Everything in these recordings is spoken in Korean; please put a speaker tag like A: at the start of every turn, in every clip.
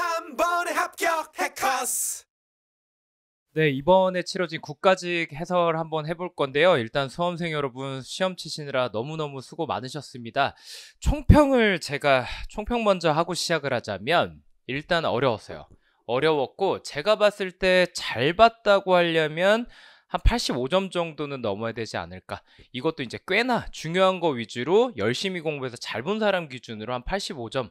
A: 한 번에 합격 해커스.
B: 네, 이번에 치러진 국가직 해설 한번 해볼 건데요. 일단 수험생 여러분 시험 치시느라 너무너무 수고 많으셨습니다. 제가 총평 먼저 하고 시작을 하자면 일단 어려웠어요. 어려웠고 제가 봤을 때 잘 봤다고 하려면 한 85점 정도는 넘어야 되지 않을까. 이것도 이제 꽤나 중요한 거 위주로 열심히 공부해서 잘 본 사람 기준으로 한 85점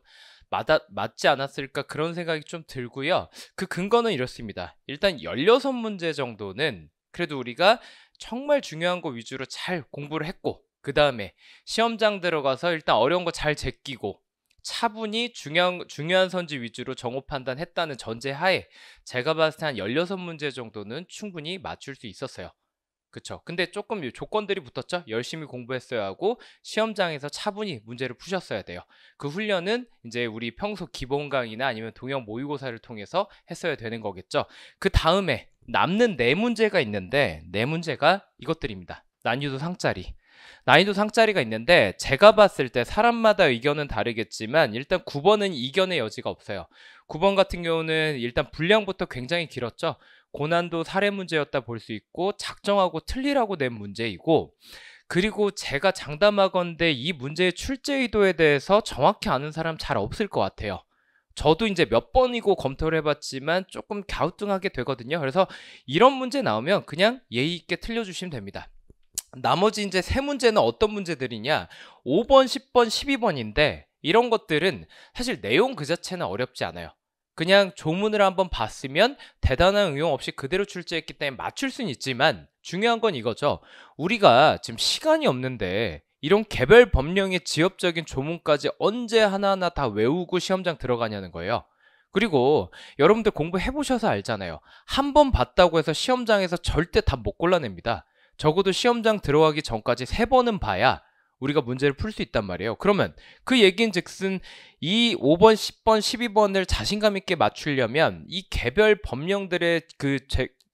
B: 맞지 않았을까 그런 생각이 좀 들고요. 그 근거는 이렇습니다. 일단 16문제 정도는 그래도 우리가 정말 중요한 거 위주로 잘 공부를 했고 그 다음에 시험장 들어가서 일단 어려운 거 잘 제끼고 차분히 중요한 선지 위주로 정오 판단했다는 전제하에 제가 봤을 때 한 16문제 정도는 충분히 맞출 수 있었어요. 그쵸. 근데 조금 조건들이 붙었죠. 열심히 공부했어야 하고 시험장에서 차분히 문제를 푸셨어야 돼요. 그 훈련은 이제 우리 평소 기본 강의나 아니면 동영 모의고사를 통해서 했어야 되는 거겠죠. 그 다음에 남는 4문제가 있는데 4문제가 이것들입니다. 난이도 상짜리가 있는데 제가 봤을 때 사람마다 의견은 다르겠지만 일단 9번은 이견의 여지가 없어요. 9번 같은 경우는 일단 분량부터 굉장히 길었죠. 고난도 사례 문제였다 볼 수 있고 작정하고 틀리라고 낸 문제이고, 그리고 제가 장담하건대 이 문제의 출제 의도에 대해서 정확히 아는 사람 잘 없을 것 같아요. 저도 이제 몇 번이고 검토를 해봤지만 조금 갸우뚱하게 되거든요. 그래서 이런 문제 나오면 그냥 예의 있게 틀려주시면 됩니다. 나머지 이제 3문제는 어떤 문제들이냐, 5번, 10번, 12번인데 이런 것들은 사실 내용 그 자체는 어렵지 않아요. 그냥 조문을 한번 봤으면 대단한 응용 없이 그대로 출제했기 때문에 맞출 수는 있지만 중요한 건 이거죠. 우리가 지금 시간이 없는데 이런 개별 법령의 지엽적인 조문까지 언제 하나하나 다 외우고 시험장 들어가냐는 거예요. 그리고 여러분들 공부해보셔서 알잖아요. 한 번 봤다고 해서 시험장에서 절대 답 못 골라냅니다. 적어도 시험장 들어가기 전까지 3번은 봐야 우리가 문제를 풀 수 있단 말이에요. 그러면 그 얘기인즉슨 이 5번, 10번, 12번을 자신감 있게 맞추려면 이 개별 법령들의 그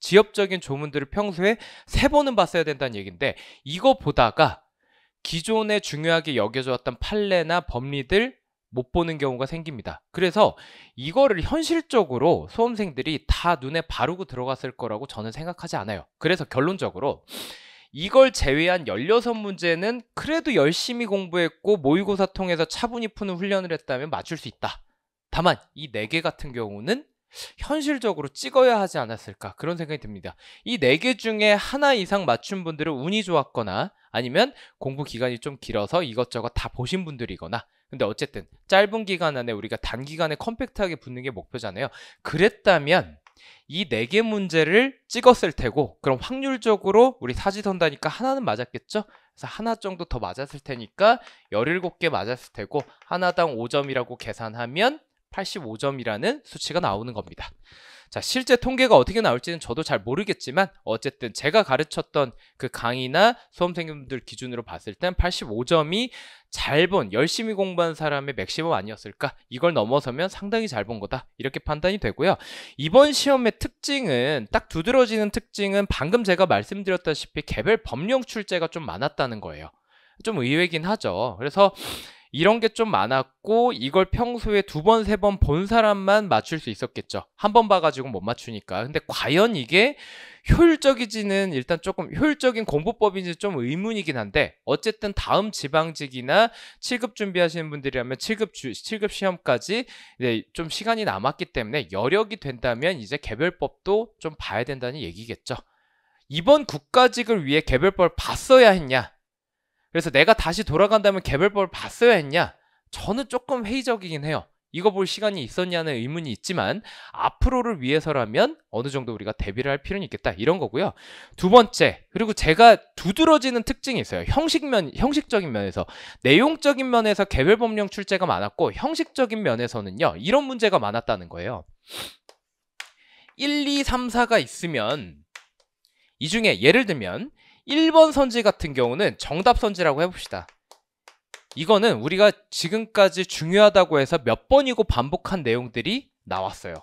B: 지엽적인 조문들을 평소에 3번은 봤어야 된다는 얘기인데, 이거 보다가 기존에 중요하게 여겨져 왔던 판례나 법리들 못 보는 경우가 생깁니다. 그래서 이거를 현실적으로 수험생들이 다 눈에 바르고 들어갔을 거라고 저는 생각하지 않아요. 그래서 결론적으로 이걸 제외한 16문제는 그래도 열심히 공부했고 모의고사 통해서 차분히 푸는 훈련을 했다면 맞출 수 있다. 다만 이 4개 같은 경우는 현실적으로 찍어야 하지 않았을까 그런 생각이 듭니다. 이 4개 중에 하나 이상 맞춘 분들은 운이 좋았거나 아니면 공부 기간이 좀 길어서 이것저것 다 보신 분들이거나, 근데 어쨌든 짧은 기간 안에 우리가 단기간에 컴팩트하게 붙는 게 목표잖아요. 그랬다면 이 4개 문제를 찍었을 테고, 그럼 확률적으로 우리 사지선다니까 하나는 맞았겠죠? 그래서 하나 정도 더 맞았을 테니까 17개 맞았을 테고 하나당 5점이라고 계산하면 85점이라는 수치가 나오는 겁니다. 자, 실제 통계가 어떻게 나올지는 저도 잘 모르겠지만 어쨌든 제가 가르쳤던 그 강의나 수험생님들 기준으로 봤을 땐 85점이 잘 본, 열심히 공부한 사람의 맥시멈 아니었을까? 이걸 넘어서면 상당히 잘 본 거다, 이렇게 판단이 되고요. 이번 시험의 특징은, 딱 두드러지는 특징은 방금 제가 말씀드렸다시피 개별 법령 출제가 좀 많았다는 거예요. 좀 의외긴 하죠. 그래서 이런 게 좀 많았고 이걸 평소에 2번, 3번 본 사람만 맞출 수 있었겠죠. 한 번 봐가지고 못 맞추니까. 근데 과연 이게 효율적이지는, 일단 조금 효율적인 공부법인지 좀 의문이긴 한데, 어쨌든 다음 지방직이나 7급 준비하시는 분들이라면 7급 시험까지 이제 좀 시간이 남았기 때문에 여력이 된다면 이제 개별법도 좀 봐야 된다는 얘기겠죠. 이번 국가직을 위해 개별법을 봤어야 했냐? 그래서 내가 다시 돌아간다면 개별법을 봤어야 했냐? 저는 조금 회의적이긴 해요. 이거 볼 시간이 있었냐는 의문이 있지만 앞으로를 위해서라면 어느 정도 우리가 대비를 할 필요는 있겠다, 이런 거고요. 두 번째, 그리고 제가 두드러지는 특징이 있어요. 형식적인 면에서. 내용적인 면에서 개별법령 출제가 많았고 형식적인 면에서는요, 이런 문제가 많았다는 거예요. 1, 2, 3, 4가 있으면 이 중에 예를 들면 1번 선지 같은 경우는 정답 선지라고 해봅시다. 이거는 우리가 지금까지 중요하다고 해서 몇 번이고 반복한 내용들이 나왔어요.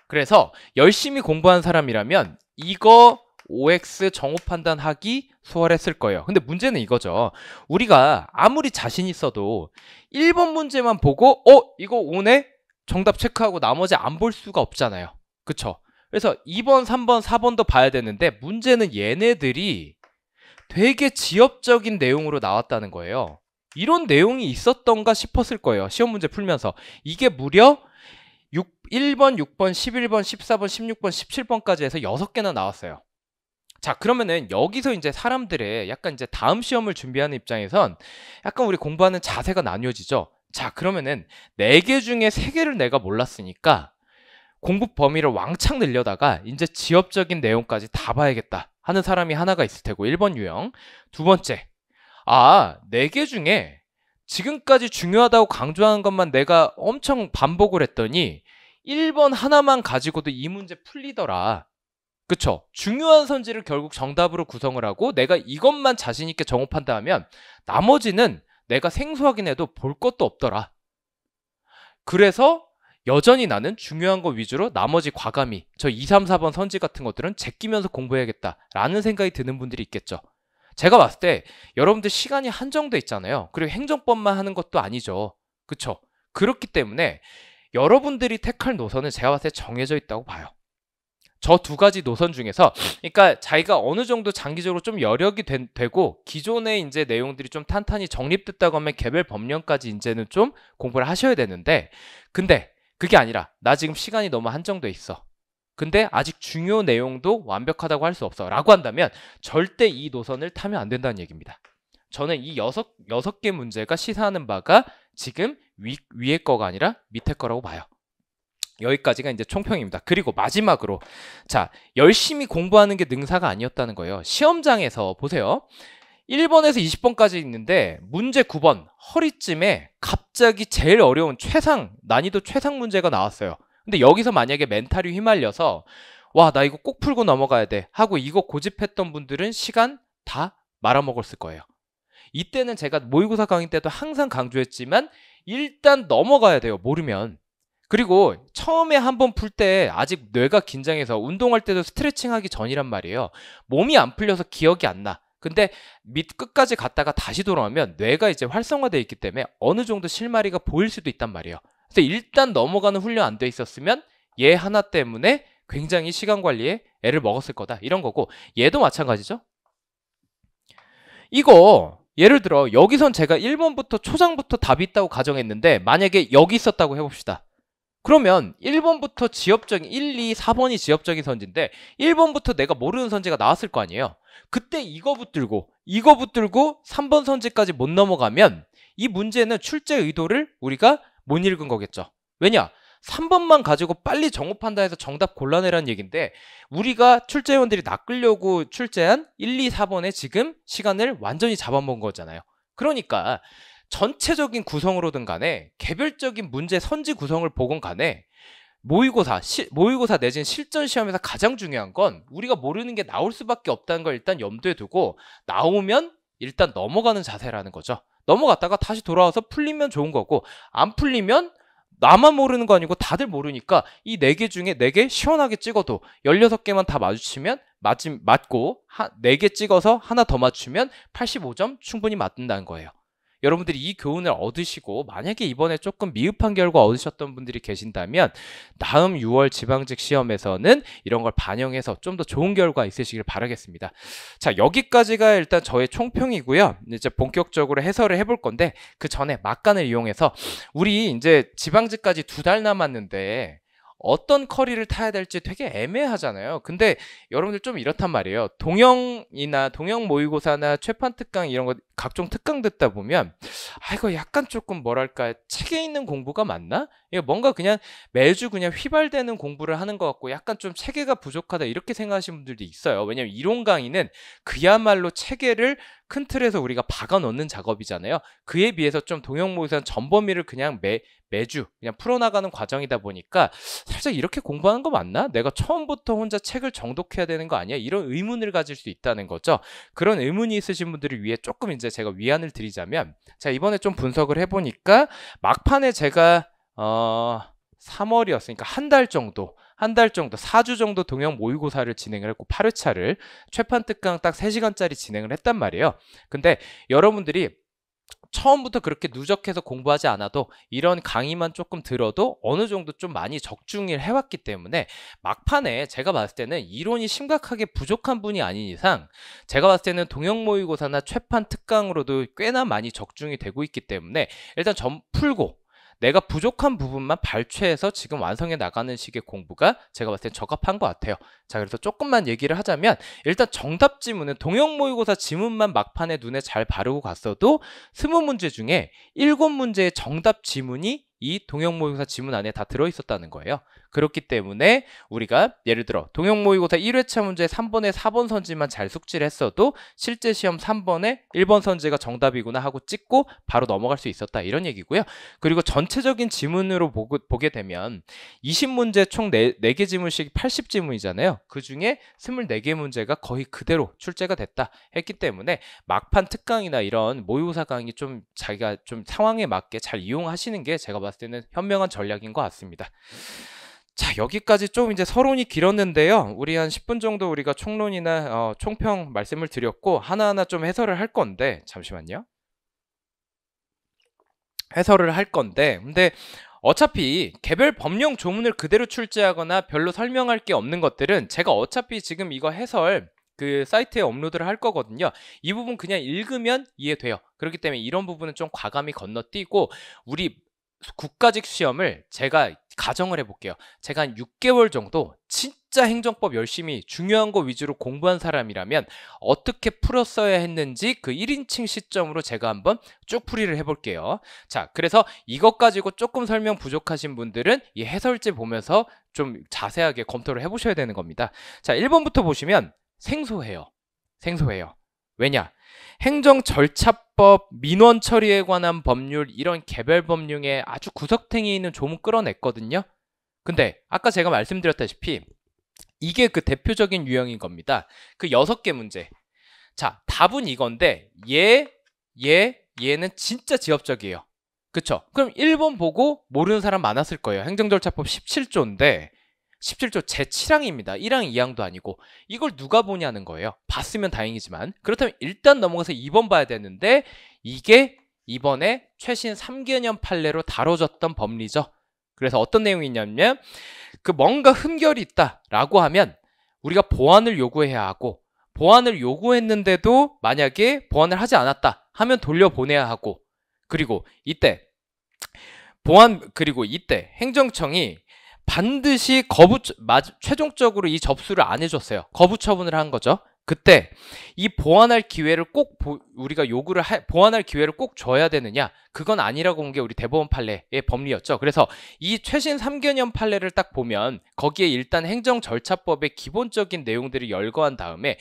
B: 그래서 열심히 공부한 사람이라면 이거 OX 정오 판단하기 수월했을 거예요. 근데 문제는 이거죠. 우리가 아무리 자신 있어도 1번 문제만 보고 이거 오네? 정답 체크하고 나머지 안 볼 수가 없잖아요. 그쵸? 그래서 2번, 3번, 4번도 봐야 되는데 문제는 얘네들이 되게 지엽적인 내용으로 나왔다는 거예요. 이런 내용이 있었던가 싶었을 거예요. 시험 문제 풀면서. 이게 무려 1번, 6번, 11번, 14번, 16번, 17번까지 해서 6개나 나왔어요. 자, 그러면은 여기서 이제 사람들의 약간 이제 다음 시험을 준비하는 입장에선 약간 우리 공부하는 자세가 나뉘어지죠. 자, 그러면은 4개 중에 3개를 내가 몰랐으니까 공부 범위를 왕창 늘려다가 이제 지엽적인 내용까지 다 봐야겠다 하는 사람이 하나가 있을 테고 1번 유형. 두 번째, 4개 중에 지금까지 중요하다고 강조하는 것만 내가 엄청 반복을 했더니 1번 하나만 가지고도 이 문제 풀리더라. 그쵸? 중요한 선지를 결국 정답으로 구성을 하고 내가 이것만 자신 있게 정업한다 하면 나머지는 내가 생소하긴 해도 볼 것도 없더라. 그래서 여전히 나는 중요한 거 위주로 나머지 과감히 저 2, 3, 4번 선지 같은 것들은 제끼면서 공부해야겠다라는 생각이 드는 분들이 있겠죠. 제가 봤을 때 여러분들 시간이 한정돼 있잖아요. 그리고 행정법만 하는 것도 아니죠. 그쵸? 그렇기 때문에 여러분들이 택할 노선은 제가 봤을 때 정해져 있다고 봐요. 저 2가지 노선 중에서 그러니까 자기가 어느 정도 장기적으로 좀 여력이 되고 기존의 이제 내용들이 좀 탄탄히 정립됐다고 하면 개별 법령까지 이제는 좀 공부를 하셔야 되는데 근데 그게 아니라 나 지금 시간이 너무 한정돼 있어. 근데 아직 중요 내용도 완벽하다고 할 수 없어 라고 한다면 절대 이 노선을 타면 안 된다는 얘기입니다. 저는 이 6개 문제가 시사하는 바가 지금 위에 거가 아니라 밑에 거라고 봐요. 여기까지가 이제 총평입니다. 그리고 마지막으로 자, 열심히 공부하는 게 능사가 아니었다는 거예요. 시험장에서 보세요. 1번에서 20번까지 있는데 문제 9번 허리쯤에 갑자기 제일 어려운 난이도 최상 문제가 나왔어요. 근데 여기서 만약에 멘탈이 휘말려서 와, 나 이거 꼭 풀고 넘어가야 돼 하고 이거 고집했던 분들은 시간 다 말아먹었을 거예요. 이때는 제가 모의고사 강의 때도 항상 강조했지만 일단 넘어가야 돼요. 모르면. 그리고 처음에 한번 풀 때 아직 뇌가 긴장해서 운동할 때도 스트레칭 하기 전이란 말이에요. 몸이 안 풀려서 기억이 안 나. 근데 끝까지 갔다가 다시 돌아오면 뇌가 이제 활성화되어 있기 때문에 어느 정도 실마리가 보일 수도 있단 말이에요. 그래서 일단 넘어가는 훈련 안 돼 있었으면 얘 하나 때문에 굉장히 시간 관리에 애를 먹었을 거다. 이런 거고 얘도 마찬가지죠. 이거 예를 들어 여기선 제가 1번부터 초장부터 답이 있다고 가정했는데 만약에 여기 있었다고 해봅시다. 그러면 1번부터 지엽적인 1, 2, 4번이 지엽적인 선지인데 1번부터 내가 모르는 선지가 나왔을 거 아니에요. 그때 이거 붙들고 3번 선지까지 못 넘어가면 이 문제는 출제 의도를 우리가 못 읽은 거겠죠. 왜냐? 3번만 가지고 빨리 정업한다 해서 정답 골라내라는 얘기인데 우리가 출제위원들이 낚으려고 출제한 1, 2, 4번에 지금 시간을 완전히 잡아먹은 거잖아요. 그러니까 전체적인 구성으로든 간에 개별적인 문제 선지 구성을 보건 간에 모의고사 내지는 실전 시험에서 가장 중요한 건 우리가 모르는 게 나올 수밖에 없다는 걸 일단 염두에 두고 나오면 일단 넘어가는 자세라는 거죠. 넘어갔다가 다시 돌아와서 풀리면 좋은 거고 안 풀리면 나만 모르는 거 아니고 다들 모르니까 이 4개 중에 4개 시원하게 찍어도 16개만 다 맞추면 맞고 4개 찍어서 하나 더 맞추면 85점 충분히 맞는다는 거예요. 여러분들이 이 교훈을 얻으시고 만약에 이번에 조금 미흡한 결과 얻으셨던 분들이 계신다면 다음 6월 지방직 시험에서는 이런 걸 반영해서 좀 더 좋은 결과 있으시길 바라겠습니다. 자, 여기까지가 일단 저의 총평이고요. 이제 본격적으로 해설을 해볼 건데 그 전에 막간을 이용해서 우리 이제 지방직까지 2달 남았는데 어떤 커리를 타야 될지 되게 애매하잖아요. 근데 여러분들 좀 이렇단 말이에요. 동영 모의고사나 최판 특강 이런 거 각종 특강 듣다 보면 이거 약간 조금 뭐랄까 책에 있는 공부가 맞나? 이거 뭔가 그냥 매주 그냥 휘발되는 공부를 하는 것 같고 약간 좀 체계가 부족하다 이렇게 생각하시는 분들도 있어요. 왜냐면 이론 강의는 그야말로 체계를 큰 틀에서 우리가 박아 넣는 작업이잖아요. 그에 비해서 좀 동영 모의고사는 전범위를 그냥 매주 그냥 풀어나가는 과정이다 보니까 살짝 이렇게 공부하는 거 맞나? 내가 처음부터 혼자 책을 정독해야 되는 거 아니야? 이런 의문을 가질 수 있다는 거죠. 그런 의문이 있으신 분들을 위해 조금 이제 제가 위안을 드리자면 자, 이번에 좀 분석을 해보니까 막판에 제가 3월이었으니까 한 달 정도 4주 정도 동영 모의고사를 진행을 했고 8회차를 최판 특강 딱 3시간짜리 진행을 했단 말이에요. 근데 여러분들이 처음부터 그렇게 누적해서 공부하지 않아도 이런 강의만 조금 들어도 어느 정도 좀 많이 적중을 해왔기 때문에 막판에 제가 봤을 때는 이론이 심각하게 부족한 분이 아닌 이상 제가 봤을 때는 동형 모의고사나 최판 특강으로도 꽤나 많이 적중이 되고 있기 때문에 일단 점 풀고 내가 부족한 부분만 발췌해서 지금 완성해 나가는 식의 공부가 제가 봤을 땐 적합한 것 같아요. 자, 그래서 조금만 얘기를 하자면 일단 정답 지문은 동형 모의고사 지문만 막판에 눈에 잘 바르고 갔어도 20문제 중에 7문제의 정답 지문이 이 동형 모의고사 지문 안에 다 들어있었다는 거예요. 그렇기 때문에 우리가 예를 들어 동형 모의고사 1회차 문제 3번에 4번 선지만 잘 숙지를 했어도 실제 시험 3번에 1번 선지가 정답이구나 하고 찍고 바로 넘어갈 수 있었다 이런 얘기고요. 그리고 전체적인 지문으로 보게 되면 20문제 총 4개 지문씩 80지문이잖아요. 그 중에 24개 문제가 거의 그대로 출제가 됐다 했기 때문에 막판 특강이나 이런 모의고사 강의 좀 자기가 좀 상황에 맞게 잘 이용하시는 게 제가 봤을 때는 현명한 전략인 것 같습니다. 자, 여기까지 좀 이제 서론이 길었는데요. 우리 한 10분 정도 우리가 총론이나 총평 말씀을 드렸고 하나하나 좀 해설을 할 건데 잠시만요. 해설을 할 건데 근데 어차피 개별 법령 조문을 그대로 출제하거나 별로 설명할 게 없는 것들은 제가 어차피 지금 이거 해설 그 사이트에 업로드를 할 거거든요. 이 부분 그냥 읽으면 이해돼요. 그렇기 때문에 이런 부분은 좀 과감히 건너뛰고 우리 국가직 시험을 제가 가정을 해볼게요. 제가 한 6개월 정도 진짜 행정법 열심히 중요한 거 위주로 공부한 사람이라면 어떻게 풀었어야 했는지 그 1인칭 시점으로 제가 한번 쭉 풀이를 해볼게요. 자, 그래서 이것 가지고 조금 설명 부족하신 분들은 이 해설지 보면서 좀 자세하게 검토를 해보셔야 되는 겁니다. 자, 1번부터 보시면 생소해요. 생소해요. 왜냐? 행정절차법, 민원 처리에 관한 법률 이런 개별 법령에 아주 구석탱이 있는 조문 끌어냈거든요. 근데 아까 제가 말씀드렸다시피 이게 그 대표적인 유형인 겁니다. 그 6개 문제. 자, 답은 이건데 얘는 진짜 지엽적이에요. 그쵸? 그럼 1번 보고 모르는 사람 많았을 거예요. 행정절차법 17조인데 17조 제7항입니다. 1항, 2항도 아니고 이걸 누가 보냐는 거예요. 봤으면 다행이지만 그렇다면 일단 넘어가서 2번 봐야 되는데 이게 이번에 최신 3개년 판례로 다뤄졌던 법리죠. 그래서 어떤 내용이 있냐면 그 뭔가 흠결이 있다라고 하면 우리가 보완을 요구해야 하고 보완을 요구했는데도 만약에 보완을 하지 않았다 하면 돌려보내야 하고 그리고 이때 행정청이 반드시 최종적으로 이 접수를 안 해줬어요. 거부 처분을 한 거죠. 그때 이 보완할 기회를 꼭 보완할 기회를 꼭 줘야 되느냐? 그건 아니라고 본 게 우리 대법원 판례의 법리였죠. 그래서 이 최신 3개년 판례를 딱 보면 거기에 일단 행정절차법의 기본적인 내용들을 열거한 다음에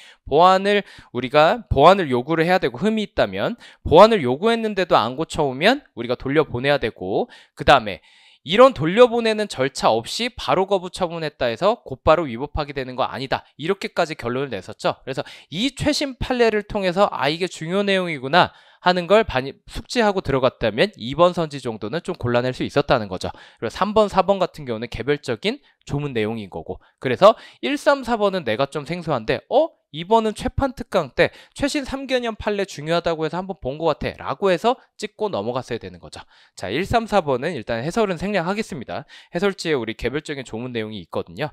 B: 우리가 보완을 요구를 해야 되고 흠이 있다면 보완을 요구했는데도 안 고쳐오면 우리가 돌려보내야 되고 그 다음에 이런 돌려보내는 절차 없이 바로 거부 처분했다 해서 곧바로 위법하게 되는 거 아니다. 이렇게까지 결론을 냈었죠. 그래서 이 최신 판례를 통해서 이게 중요 내용이구나 하는 걸 숙지하고 들어갔다면 2번 선지 정도는 좀 골라낼 수 있었다는 거죠. 그리고 3번, 4번 같은 경우는 개별적인 조문 내용인 거고 그래서 1, 3, 4번은 내가 좀 생소한데 2번은 최판 특강 때 최신 3개년 판례 중요하다고 해서 한번 본 것 같아 라고 해서 찍고 넘어갔어야 되는 거죠. 자, 1, 3, 4번은 일단 해설은 생략하겠습니다. 해설지에 우리 개별적인 조문 내용이 있거든요.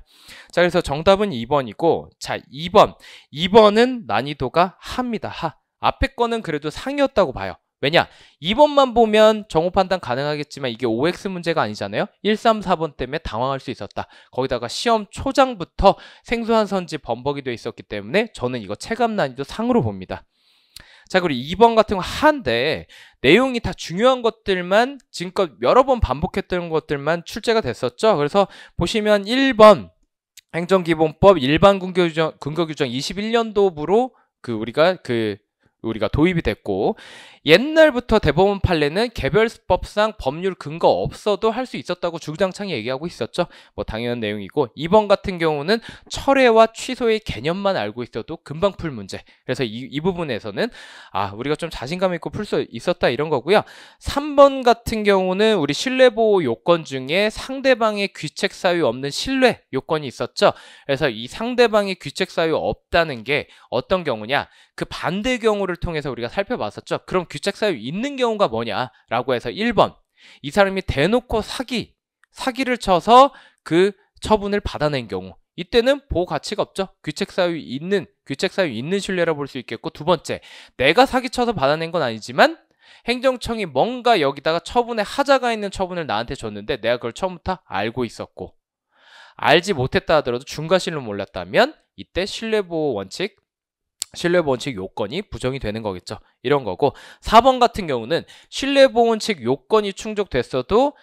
B: 자, 그래서 정답은 2번이고 자, 2번은 난이도가 하입니다. 하. 앞에 거는 그래도 상이었다고 봐요. 왜냐? 2번만 보면 정오 판단 가능하겠지만 이게 OX 문제가 아니잖아요. 1, 3, 4번 때문에 당황할 수 있었다. 거기다가 시험 초장부터 생소한 선지 범벅이 돼 있었기 때문에 저는 이거 체감 난이도 상으로 봅니다. 자, 그리고 2번 같은 거 하인데 내용이 다 중요한 것들만 지금껏 여러 번 반복했던 것들만 출제가 됐었죠. 그래서 보시면 1번 행정기본법 일반 근거규정 21년도부로 우리가 도입이 됐고 옛날부터 대법원 판례는 개별법상 법률 근거 없어도 할 수 있었다고 주구장창 얘기하고 있었죠. 뭐 당연한 내용이고 2번 같은 경우는 철회와 취소의 개념만 알고 있어도 금방 풀 문제. 그래서 이 부분에서는 우리가 좀 자신감 있고 풀 수 있었다 이런 거고요. 3번 같은 경우는 우리 신뢰보호 요건 중에 상대방의 귀책 사유 없는 신뢰 요건이 있었죠. 그래서 이 상대방의 귀책 사유 없다는 게 어떤 경우냐? 그 반대 경우를 통해서 우리가 살펴봤었죠. 그럼 규책 사유 있는 경우가 뭐냐라고 해서 1번, 이 사람이 대놓고 사기를 쳐서 그 처분을 받아낸 경우, 이때는 보호 가치가 없죠. 규책 사유 있는 신뢰라 볼 수 있겠고, 두 번째, 내가 사기쳐서 받아낸 건 아니지만 행정청이 뭔가 여기다가 처분에 하자가 있는 처분을 나한테 줬는데 내가 그걸 처음부터 알고 있었고, 알지 못했다 하더라도 중과실로 몰랐다면 이때 신뢰보호 원칙 요건이 부정이 되는 거겠죠. 이런 거고, 4번 같은 경우는 신뢰보호 원칙 요건이 충족됐어도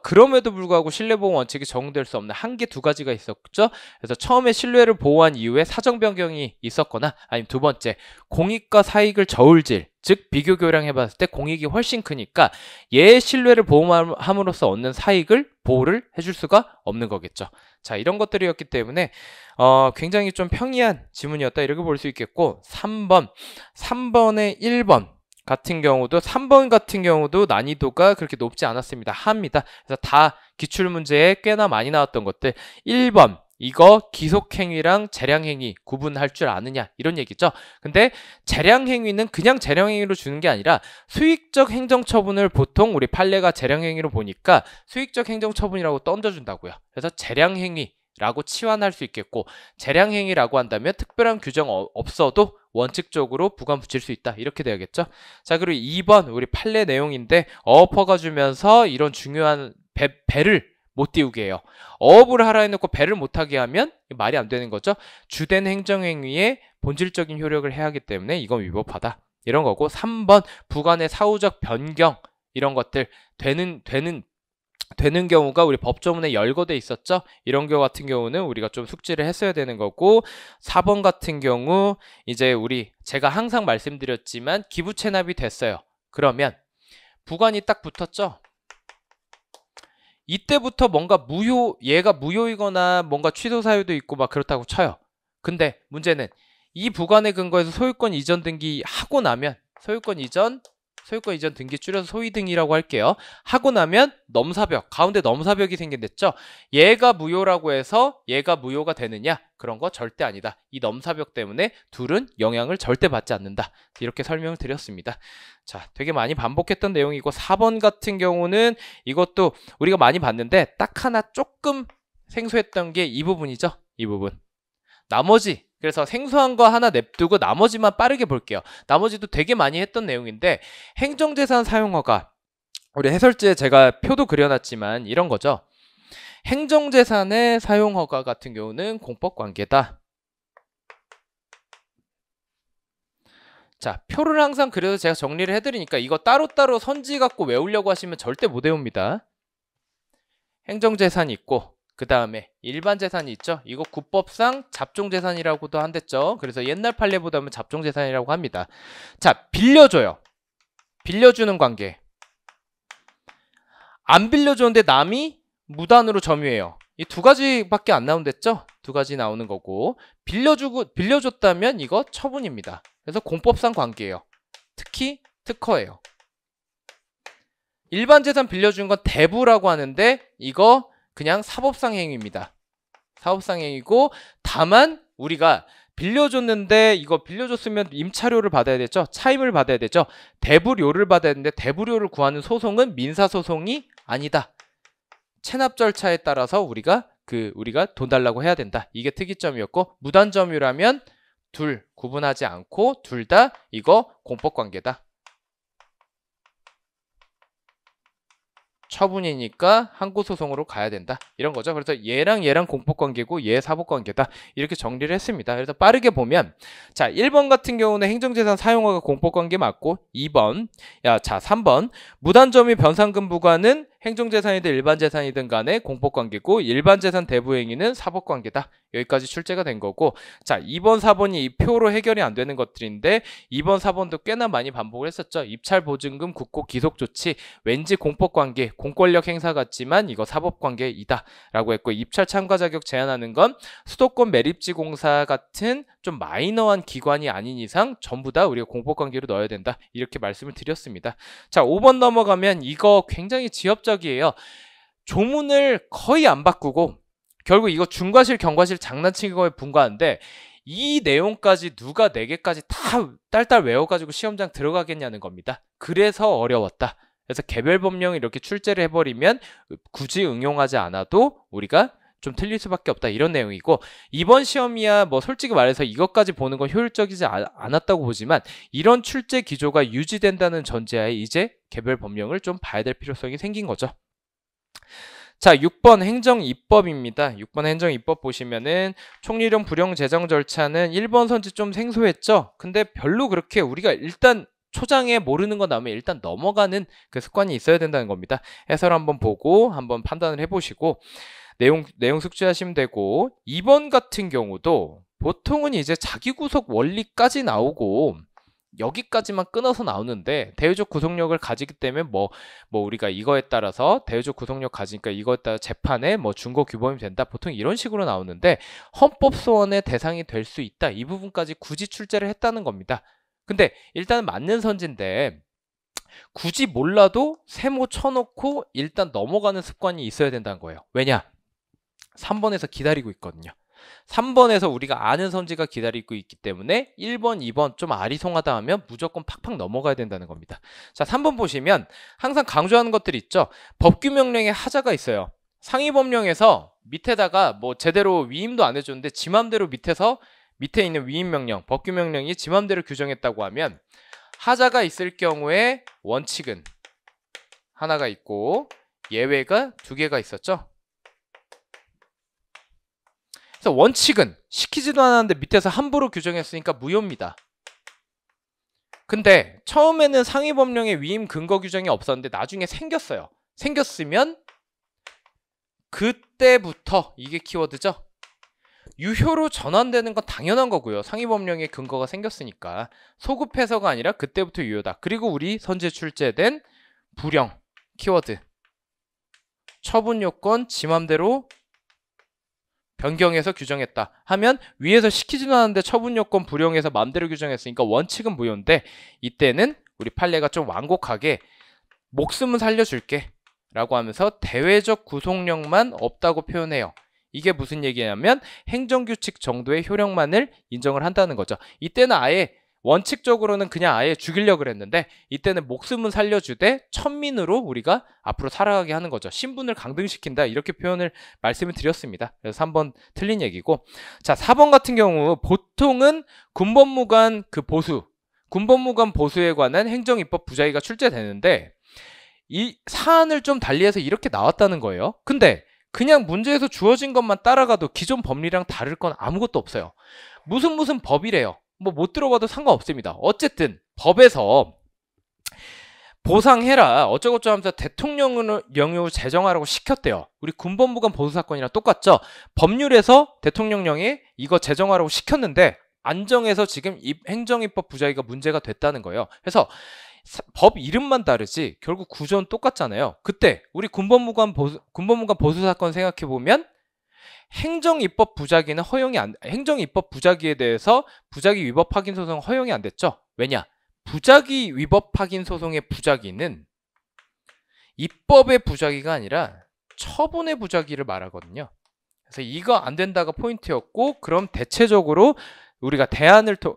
B: 그럼에도 불구하고 신뢰보호 원칙이 적용될 수 없는 한계 두 가지가 있었죠. 그래서 처음에 신뢰를 보호한 이후에 사정 변경이 있었거나, 아니면 두 번째, 공익과 사익을 저울질, 즉 비교 교량해봤을 때 공익이 훨씬 크니까 얘의 신뢰를 보호함으로써 얻는 사익을 보호를 해줄 수가 없는 거겠죠. 자, 이런 것들이었기 때문에 굉장히 좀 평이한 지문이었다, 이렇게 볼 수 있겠고, 3번의 1번 같은 경우도 난이도가 그렇게 높지 않았습니다. 합니다. 그래서 다 기출문제에 꽤나 많이 나왔던 것들. 1번, 이거 기속행위랑 재량행위 구분할 줄 아느냐, 이런 얘기죠. 근데 재량행위는 그냥 재량행위로 주는 게 아니라 수익적 행정처분을 보통 우리 판례가 재량행위로 보니까 수익적 행정처분이라고 던져준다고요. 그래서 재량행위라고 치환할 수 있겠고, 재량행위라고 한다면 특별한 규정 없어도 원칙적으로 부관 붙일 수 있다, 이렇게 돼야겠죠. 자, 그리고 2번 우리 판례 내용인데, 어업 허가 주면서 이런 중요한 배를 못 띄우게 해요. 어업을 하라 해놓고 배를 못하게 하면 말이 안 되는 거죠. 주된 행정행위에 본질적인 효력을 해야 하기 때문에 이건 위법하다, 이런 거고, 3번 부관의 사후적 변경, 이런 것들 되는 경우가 우리 법조문에 열거돼 있었죠. 이런 경우 같은 경우는 우리가 좀 숙지를 했어야 되는 거고, 4번 같은 경우 이제 제가 항상 말씀드렸지만 기부 체납이 됐어요. 그러면 부관이 딱 붙었죠. 이때부터 뭔가 얘가 무효이거나 뭔가 취소 사유도 있고 막 그렇다고 쳐요. 근데 문제는 이 부관의 근거에서 소유권 이전 등기 하고 나면, 소유권 이전 등기 줄여서 소이등이라고 할게요. 하고 나면 가운데 넘사벽이 생긴댔죠. 얘가 무효라고 해서 얘가 무효가 되느냐? 그런 거 절대 아니다. 이 넘사벽 때문에 둘은 영향을 절대 받지 않는다, 이렇게 설명을 드렸습니다. 자, 되게 많이 반복했던 내용이고, 4번 같은 경우는 이것도 우리가 많이 봤는데 딱 하나 조금 생소했던 게 이 부분이죠. 이 부분. 그래서 생소한 거 하나 냅두고 나머지만 빠르게 볼게요. 나머지도 되게 많이 했던 내용인데, 행정재산 사용허가, 우리 해설지에 제가 표도 그려놨지만 이런 거죠. 행정재산의 사용허가 같은 경우는 공법관계다. 자, 표를 항상 그려서 제가 정리를 해드리니까 이거 따로따로 선지 갖고 외우려고 하시면 절대 못 외웁니다. 행정재산이 있고, 그 다음에 일반 재산이 있죠. 이거 국법상 잡종재산이라고도 한댔죠. 그래서 옛날 판례보다 하면 잡종재산이라고 합니다. 자, 빌려주는 관계. 안 빌려줬는데 남이 무단으로 점유해요. 이 두 가지밖에 안 나온댔죠. 두 가지 나오는 거고, 빌려줬다면 이거 처분입니다. 그래서 공법상 관계예요. 특히 특허예요. 일반 재산 빌려준 건 대부라고 하는데 이거 그냥 사법상 행위입니다. 사법상 행위고, 다만 우리가 빌려줬는데 이거 빌려줬으면 임차료를 받아야 되죠. 차임을 받아야 되죠. 대부료를 받아야 되는데 대부료를 구하는 소송은 민사소송이 아니다. 체납 절차에 따라서 우리가 돈 달라고 해야 된다. 이게 특이점이었고, 무단점유라면 둘 구분하지 않고 둘 다 이거 공법관계다. 처분이니까 항고소송으로 가야 된다, 이런 거죠. 그래서 얘랑 공법관계고 얘 사법관계다, 이렇게 정리를 했습니다. 그래서 빠르게 보면, 자, 1번 같은 경우는 행정재산 사용허가 공법관계 맞고, 3번 무단점유 변상금 부과는 행정재산이든 일반재산이든 간에 공법관계고, 일반재산 대부행위는 사법관계다. 여기까지 출제가 된 거고, 자, 2번 4번이 이 표로 해결이 안 되는 것들인데 2번 4번도 꽤나 많이 반복을 했었죠. 입찰 보증금 국고 기속조치, 왠지 공법관계 공권력 행사 같지만 이거 사법관계이다 라고 했고, 입찰 참가 자격 제한하는 건 수도권 매립지 공사 같은 좀 마이너한 기관이 아닌 이상 전부 다 우리가 공법관계로 넣어야 된다, 이렇게 말씀을 드렸습니다. 자, 5번 넘어가면 이거 굉장히 지엽적이에요. 조문을 거의 안 바꾸고 결국 이거 중과실 경과실 장난치는 거에 분과하는데, 이 내용까지 누가 4개까지 다 딸딸 외워가지고 시험장 들어가겠냐는 겁니다. 그래서 어려웠다. 그래서 개별 법령을 이렇게 출제를 해버리면 굳이 응용하지 않아도 우리가 좀 틀릴 수밖에 없다, 이런 내용이고, 이번 시험이야 뭐 솔직히 말해서 이것까지 보는 건 효율적이지 않았다고 보지만 이런 출제 기조가 유지된다는 전제하에 이제 개별 법령을 좀 봐야 될 필요성이 생긴 거죠. 자, 6번 행정입법입니다. 6번 행정입법 보시면은 총리령 불용 제정 절차는 1번 선지 좀 생소했죠? 근데 별로 그렇게 우리가 일단 초장에 모르는 거 나오면 일단 넘어가는 그 습관이 있어야 된다는 겁니다. 해설 한번 보고 한번 판단을 해보시고 내용 숙지하시면 되고, 2번 같은 경우도 보통은 이제 자기 구속 원리까지 나오고 여기까지만 끊어서 나오는데, 대외적 구속력을 가지기 때문에 뭐 우리가 이거에 따라서 대외적 구속력 가지니까 이거에 따라 재판에 뭐 준거 규범이 된다, 보통 이런 식으로 나오는데 헌법 소원의 대상이 될 수 있다, 이 부분까지 굳이 출제를 했다는 겁니다. 근데 일단 맞는 선지인데 굳이 몰라도 세모 쳐놓고 일단 넘어가는 습관이 있어야 된다는 거예요. 왜냐? 3번에서 기다리고 있거든요. 3번에서 우리가 아는 선지가 기다리고 있기 때문에 1번, 2번 좀 아리송하다 하면 무조건 팍팍 넘어가야 된다는 겁니다. 자, 3번 보시면 항상 강조하는 것들이 있죠. 법규명령에 하자가 있어요. 상위법령에서 밑에다가 뭐 제대로 위임도 안 해줬는데 지 맘대로 밑에 있는 위임명령, 법규명령이 지 맘대로 규정했다고 하면 하자가 있을 경우에 원칙은 하나가 있고 예외가 2개가 있었죠. 그래서 원칙은 시키지도 않았는데 밑에서 함부로 규정했으니까 무효입니다. 근데 처음에는 상위법령에 위임 근거 규정이 없었는데 나중에 생겼어요. 생겼으면 그때부터, 이게 키워드죠, 유효로 전환되는 건 당연한 거고요. 상위법령에 근거가 생겼으니까 소급해서가 아니라 그때부터 유효다. 그리고 우리 선제 출제된 불용 키워드, 처분 요건 지 맘대로 변경해서 규정했다 하면 위에서 시키지도 않았는데 처분 요건 불용해서 맘대로 규정했으니까 원칙은 무효인데, 이때는 우리 판례가 좀 완곡하게 목숨은 살려줄게 라고 하면서 대외적 구속력만 없다고 표현해요. 이게 무슨 얘기냐면 행정규칙 정도의 효력만을 인정을 한다는 거죠. 이때는 아예 원칙적으로는 그냥 아예 죽이려고 했는데 이때는 목숨은 살려주되 천민으로 우리가 앞으로 살아가게 하는 거죠. 신분을 강등시킨다, 이렇게 표현을 말씀을 드렸습니다. 그래서 3번 틀린 얘기고, 자, 4번 같은 경우 보통은 군법무관 군법무관 보수에 관한 행정입법 부자기가 출제되는데 이 사안을 좀 달리해서 이렇게 나왔다는 거예요. 근데 그냥 문제에서 주어진 것만 따라가도 기존 법리랑 다를 건 아무것도 없어요. 무슨 법이래요. 뭐 못 들어봐도 상관없습니다. 어쨌든 법에서 보상해라 어쩌고저쩌고 하면서 대통령령으로 제정하라고 시켰대요. 우리 군법무관 보수사건이랑 똑같죠. 법률에서 대통령령에 이거 제정하라고 시켰는데 안 정해서 지금 행정입법 부자기가 문제가 됐다는 거예요. 그래서 법 이름만 다르지 결국 구조는 똑같잖아요. 그때 우리 군법무관 보수사건 생각해보면 행정입법 부자기는 행정입법 부자기에 대해서 부자기 위법 확인 소송 허용이 안 됐죠. 왜냐? 부자기 위법 확인 소송의 부자기는 입법의 부자기가 아니라 처분의 부자기를 말하거든요. 그래서 이거 안 된다가 포인트였고, 그럼 대체적으로 우리가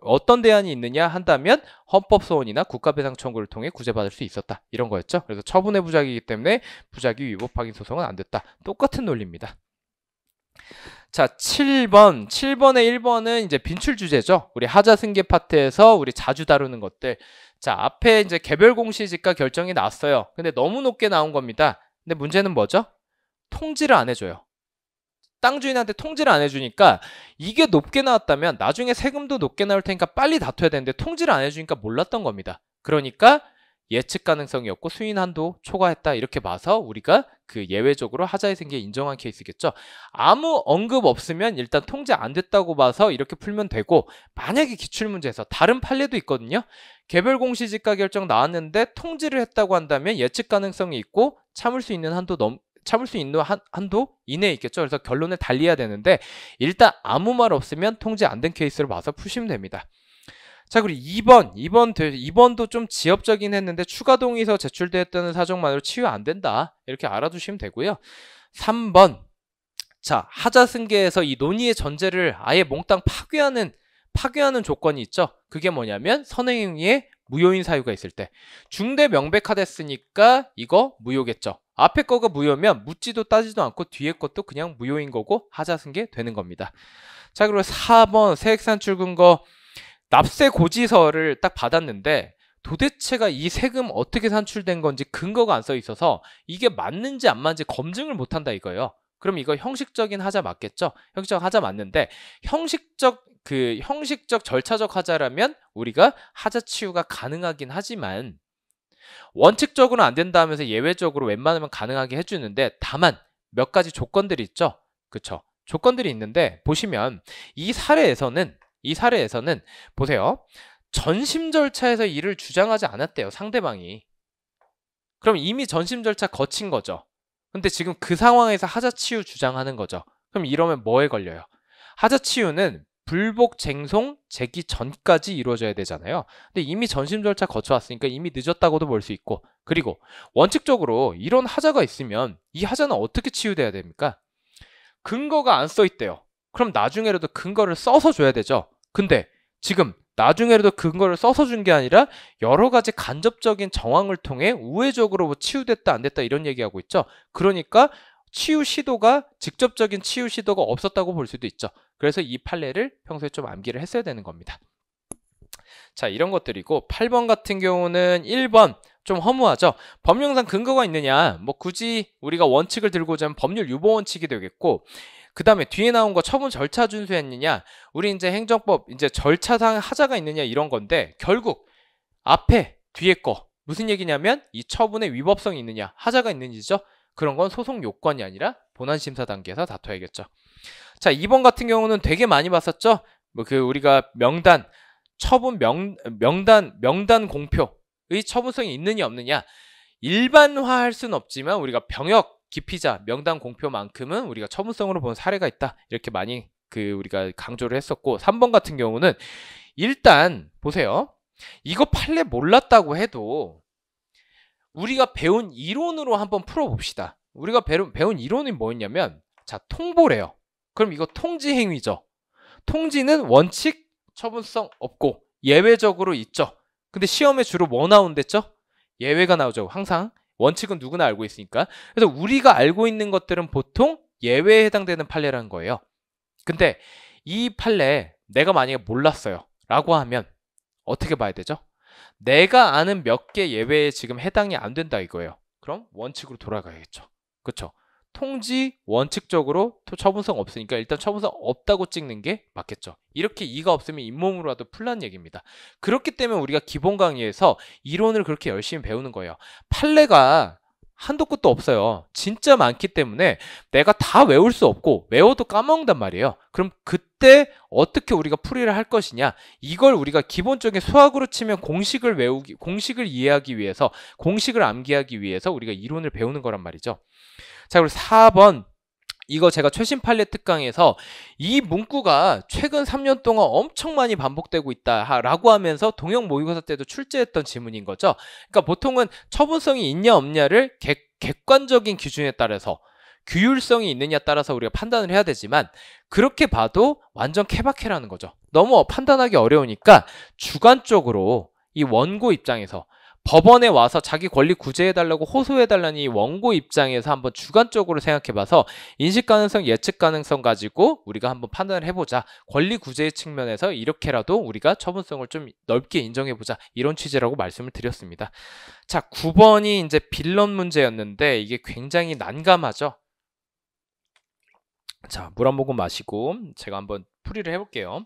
B: 어떤 대안이 있느냐 한다면 헌법소원이나 국가배상 청구를 통해 구제받을 수 있었다, 이런 거였죠. 그래서 처분의 부자기이기 때문에 부자기 위법 확인 소송은 안 됐다. 똑같은 논리입니다. 자, 7번의 1번은 이제 빈출 주제죠. 우리 하자 승계 파트에서 우리 자주 다루는 것들. 자, 앞에 이제 개별 공시지가 결정이 났어요. 근데 너무 높게 나온 겁니다. 근데 문제는 뭐죠? 통지를 안 해줘요. 땅 주인한테 통지를 안 해주니까 이게 높게 나왔다면 나중에 세금도 높게 나올 테니까 빨리 다퉈야 되는데 통지를 안 해주니까 몰랐던 겁니다. 그러니까 예측 가능성이 없고 수인 한도 초과했다, 이렇게 봐서 우리가 그 예외적으로 하자의 승계 인정한 케이스겠죠. 아무 언급 없으면 일단 통제 안 됐다고 봐서 이렇게 풀면 되고, 만약에 기출문제에서 다른 판례도 있거든요. 개별 공시지가 결정 나왔는데 통지를 했다고 한다면 예측 가능성이 있고 참을 수 있는 한도 이내에 있겠죠. 그래서 결론을 달리해야 되는데 일단 아무 말 없으면 통제 안 된 케이스로 봐서 푸시면 됩니다. 자, 그리고 2번도 좀 지엽적인 했는데 추가 동의서 제출되었다는 사정만으로 치유 안 된다, 이렇게 알아두시면 되고요. 3번, 자, 하자 승계에서 이 논의의 전제를 아예 몽땅 파괴하는 파괴하는 조건이 있죠. 그게 뭐냐면 선행행위에 무효인 사유가 있을 때. 중대 명백하됐으니까 이거 무효겠죠. 앞에 거가 무효면 묻지도 따지도 않고 뒤에 것도 그냥 무효인 거고 하자승계 되는 겁니다. 자, 그리고 4번 세액산출 근거 납세 고지서를 딱 받았는데 도대체가 이 세금 어떻게 산출된 건지 근거가 안 써 있어서 이게 맞는지 안 맞는지 검증을 못 한다 이거예요. 그럼 이거 형식적인 하자 맞겠죠? 형식적 하자 맞는데 형식적 절차적 하자라면 우리가 하자 치유가 가능하긴 하지만 원칙적으로 안 된다 하면서 예외적으로 웬만하면 가능하게 해주는데 다만 몇 가지 조건들이 있죠. 그쵸? 조건들이 있는데 보시면 이 사례에서는 보세요. 전심 절차에서 이를 주장하지 않았대요. 상대방이. 그럼 이미 전심 절차 거친 거죠. 근데 지금 그 상황에서 하자치유 주장하는 거죠. 그럼 이러면 뭐에 걸려요? 하자치유는 불복 쟁송 제기 전까지 이루어져야 되잖아요. 근데 이미 전심 절차 거쳐왔으니까 이미 늦었다고도 볼 수 있고, 그리고 원칙적으로 이런 하자가 있으면 이 하자는 어떻게 치유돼야 됩니까? 근거가 안 써 있대요. 그럼 나중에라도 근거를 써서 줘야 되죠. 근데 지금 나중에라도 근거를 써서 준 게 아니라 여러 가지 간접적인 정황을 통해 우회적으로 뭐 치유됐다 안 됐다 이런 얘기하고 있죠. 그러니까 치유 시도가 직접적인 치유 시도가 없었다고 볼 수도 있죠. 그래서 이 판례를 평소에 좀 암기를 했어야 되는 겁니다. 자, 이런 것들이고 8번 같은 경우는 1번 좀 허무하죠. 법령상 근거가 있느냐, 뭐 굳이 우리가 원칙을 들고 오자면 법률 유보 원칙이 되겠고, 그 다음에 뒤에 나온 거 처분 절차 준수했느냐, 우리 이제 행정법 이제 절차상 하자가 있느냐 이런 건데, 결국 앞에 뒤에 거 무슨 얘기냐면 이 처분의 위법성이 있느냐 하자가 있는지죠. 그런 건 소송 요건이 아니라 본안심사 단계에서 다퉈야겠죠. 자, 2번 같은 경우는 되게 많이 봤었죠. 뭐 우리가 명단 처분 명단 공표의 처분성이 있느냐 없느냐, 일반화할 수는 없지만 우리가 병역 기피자 명단 공표만큼은 우리가 처분성으로 본 사례가 있다 이렇게 많이 우리가 강조를 했었고, 3번 같은 경우는 일단 보세요. 이거 판례 몰랐다고 해도 우리가 배운 이론으로 한번 풀어봅시다. 우리가 배운 이론이 뭐였냐면, 자, 통보래요. 그럼 이거 통지 행위죠. 통지는 원칙 처분성 없고 예외적으로 있죠. 근데 시험에 주로 뭐 나온댔죠? 예외가 나오죠. 항상 원칙은 누구나 알고 있으니까. 그래서 우리가 알고 있는 것들은 보통 예외에 해당되는 판례라는 거예요. 근데 이 판례 내가 만약에 몰랐어요 라고 하면 어떻게 봐야 되죠? 내가 아는 몇 개 예외에 지금 해당이 안 된다 이거예요. 그럼 원칙으로 돌아가야겠죠. 그렇죠? 통지 원칙적으로 처분성 없으니까 일단 처분성 없다고 찍는 게 맞겠죠. 이렇게 이가 없으면 잇몸으로라도 풀란 얘기입니다. 그렇기 때문에 우리가 기본 강의에서 이론을 그렇게 열심히 배우는 거예요. 판례가 한도 끝도 없어요. 진짜 많기 때문에 내가 다 외울 수 없고 외워도 까먹는단 말이에요. 그럼 그때 어떻게 우리가 풀이를 할 것이냐, 이걸 우리가 기본적인 수학으로 치면 공식을 이해하기 위해서, 공식을 암기하기 위해서 우리가 이론을 배우는 거란 말이죠. 자, 그리고 4번 이거 제가 최신 판례 특강에서 이 문구가 최근 3년 동안 엄청 많이 반복되고 있다라고 하면서 동형 모의고사 때도 출제했던 지문인 거죠. 그러니까 보통은 처분성이 있냐 없냐를 객관적인 기준에 따라서, 규율성이 있느냐에 따라서 우리가 판단을 해야 되지만 그렇게 봐도 완전 케바케라는 거죠. 너무 판단하기 어려우니까 주관적으로 이 원고 입장에서 법원에 와서 자기 권리 구제해달라고 호소해달라는 이 원고 입장에서 한번 주관적으로 생각해봐서 인식 가능성, 예측 가능성 가지고 우리가 한번 판단을 해보자. 권리 구제의 측면에서 이렇게라도 우리가 처분성을 좀 넓게 인정해보자. 이런 취지라고 말씀을 드렸습니다. 자, 9번이 이제 빌런 문제였는데 이게 굉장히 난감하죠. 자, 물 한 모금 마시고 제가 한번 풀이를 해볼게요.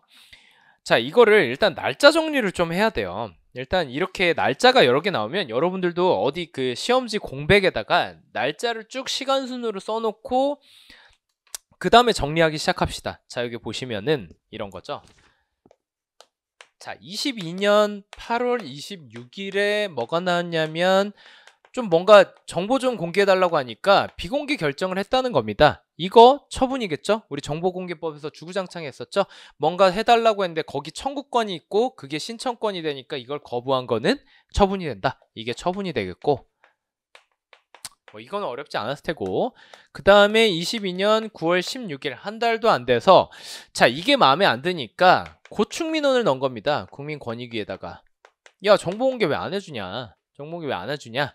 B: 자, 이거를 일단 날짜 정리를 좀 해야 돼요. 일단 이렇게 날짜가 여러 개 나오면 여러분들도 어디 시험지 공백에다가 날짜를 쭉 시간 순으로 써놓고 그 다음에 정리하기 시작합시다. 자, 여기 보시면은 이런 거죠. 자, 22년 8월 26일에 뭐가 나왔냐면 좀 뭔가 정보 좀 공개해달라고 하니까 비공개 결정을 했다는 겁니다. 이거 처분이겠죠? 우리 정보공개법에서 주구장창 했었죠? 뭔가 해달라고 했는데 거기 청구권이 있고 그게 신청권이 되니까 이걸 거부한 거는 처분이 된다. 이게 처분이 되겠고, 뭐 이건 어렵지 않았을 테고, 그 다음에 22년 9월 16일 한 달도 안 돼서, 자, 이게 마음에 안 드니까 고충민원을 넣은 겁니다. 국민권익위에다가. 야, 정보공개 왜 안 해주냐? 정보공개 왜 안 해주냐?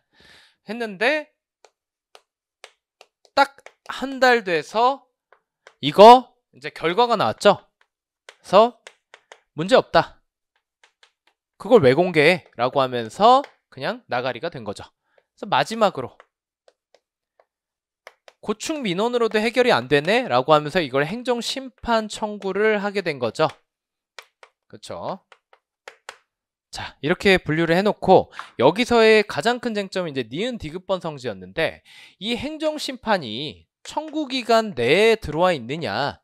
B: 했는데 딱 한 달 돼서 이거 이제 결과가 나왔죠? 그래서 문제 없다. 그걸 왜 공개해? 라고 하면서 그냥 나가리가 된 거죠. 그래서 마지막으로 고충 민원으로도 해결이 안 되네? 라고 하면서 이걸 행정심판 청구를 하게 된 거죠. 그렇죠? 자, 이렇게 분류를 해놓고 여기서의 가장 큰 쟁점은 이제 니은 디귿번 성지였는데 이 행정심판이 청구기간 내에 들어와 있느냐,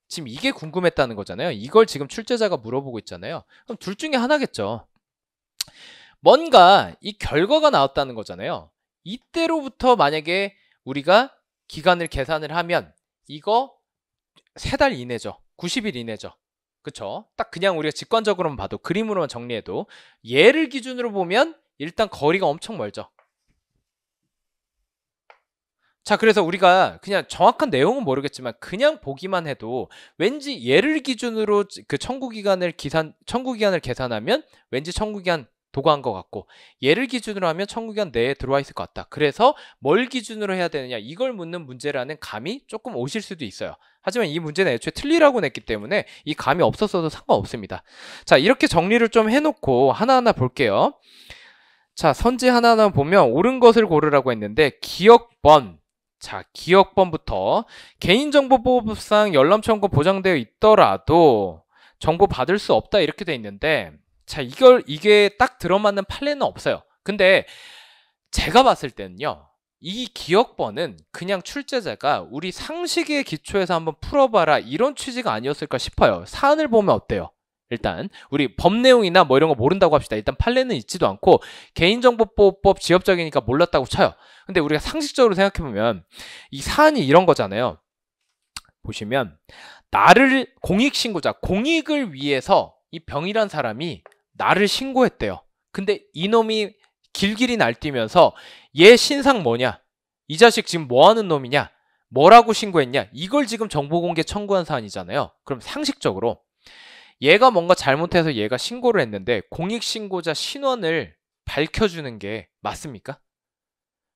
B: 지금 이게 궁금했다는 거잖아요. 이걸 지금 출제자가 물어보고 있잖아요. 그럼 둘 중에 하나겠죠. 뭔가 이 결과가 나왔다는 거잖아요. 이때로부터 만약에 우리가 기간을 계산을 하면 이거 3달 이내죠. 90일 이내죠. 그쵸? 딱 그냥 우리가 직관적으로만 봐도, 그림으로만 정리해도 얘를 기준으로 보면 일단 거리가 엄청 멀죠. 자, 그래서 우리가 그냥 정확한 내용은 모르겠지만 그냥 보기만 해도 왠지 얘를 기준으로 그 청구기간을 계산하면 왠지 청구기간 도과한 것 같고, 얘를 기준으로 하면 청구기간 내에 들어와 있을 것 같다. 그래서 뭘 기준으로 해야 되느냐, 이걸 묻는 문제라는 감이 조금 오실 수도 있어요. 하지만 이 문제는 애초에 틀리라고 냈기 때문에 이 감이 없었어도 상관없습니다. 자, 이렇게 정리를 좀 해놓고 하나하나 볼게요. 자, 선지 하나하나 보면 옳은 것을 고르라고 했는데 기억번. 자, 기억번부터 개인정보보호법상 열람청구 보장되어 있더라도 정보 받을 수 없다 이렇게 돼 있는데, 자, 이게 딱 들어맞는 판례는 없어요. 근데 제가 봤을 때는요, 이 기억번은 그냥 출제자가 우리 상식의 기초에서 한번 풀어봐라 이런 취지가 아니었을까 싶어요. 사안을 보면 어때요? 일단 우리 법 내용이나 뭐 이런 거 모른다고 합시다. 일단 판례는 있지도 않고 개인정보보호법 지엽적이니까 몰랐다고 쳐요. 근데 우리가 상식적으로 생각해보면 이 사안이 이런 거잖아요. 보시면 나를 공익신고자, 공익을 위해서 이 병이란 사람이 나를 신고했대요. 근데 이놈이 길길이 날뛰면서 얘 신상 뭐냐? 이 자식 지금 뭐하는 놈이냐? 뭐라고 신고했냐? 이걸 지금 정보공개 청구한 사안이잖아요. 그럼 상식적으로 얘가 뭔가 잘못해서 얘가 신고를 했는데 공익신고자 신원을 밝혀주는 게 맞습니까?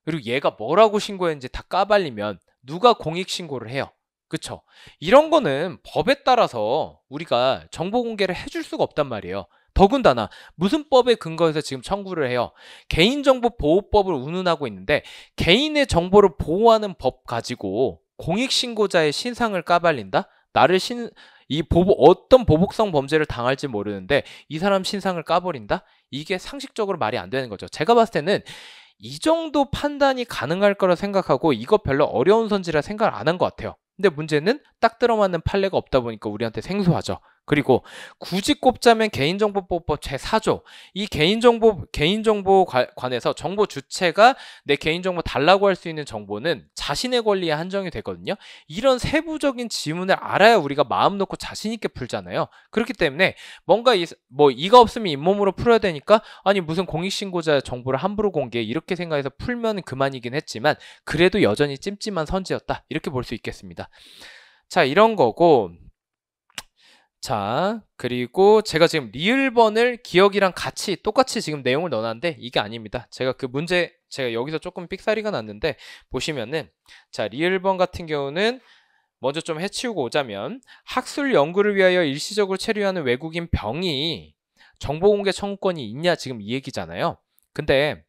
B: 그리고 얘가 뭐라고 신고했는지 다 까발리면 누가 공익신고를 해요? 그쵸? 이런 거는 법에 따라서 우리가 정보공개를 해줄 수가 없단 말이에요. 더군다나 무슨 법에 근거해서 지금 청구를 해요? 개인정보보호법을 운운하고 있는데 개인의 정보를 보호하는 법 가지고 공익신고자의 신상을 까발린다? 어떤 보복성 범죄를 당할지 모르는데 이 사람 신상을 까버린다? 이게 상식적으로 말이 안 되는 거죠. 제가 봤을 때는 이 정도 판단이 가능할 거라 생각하고 이거 별로 어려운 선지라 생각을 안 한 것 같아요. 근데 문제는 딱 들어맞는 판례가 없다 보니까 우리한테 생소하죠. 그리고 굳이 꼽자면 개인정보보호법 제4조, 이 개인정보관에서 정보 주체가 내 개인정보 달라고 할 수 있는 정보는 자신의 권리에 한정이 되거든요. 이런 세부적인 지문을 알아야 우리가 마음 놓고 자신 있게 풀잖아요. 그렇기 때문에 뭔가 이가 없으면 잇몸으로 풀어야 되니까 아니 무슨 공익신고자 정보를 함부로 공개해 이렇게 생각해서 풀면 그만이긴 했지만 그래도 여전히 찜찜한 선지였다 이렇게 볼 수 있겠습니다. 자, 이런 거고, 자, 그리고 제가 지금 리을번을 기억이랑 같이 똑같이 지금 내용을 넣어놨는데 이게 아닙니다. 제가 제가 여기서 조금 삑사리가 났는데 보시면은, 자, 리을번 같은 경우는 먼저 좀 해치우고 오자면 학술 연구를 위하여 일시적으로 체류하는 외국인 병이 정보공개 청구권이 있냐 지금 이 얘기잖아요. 근데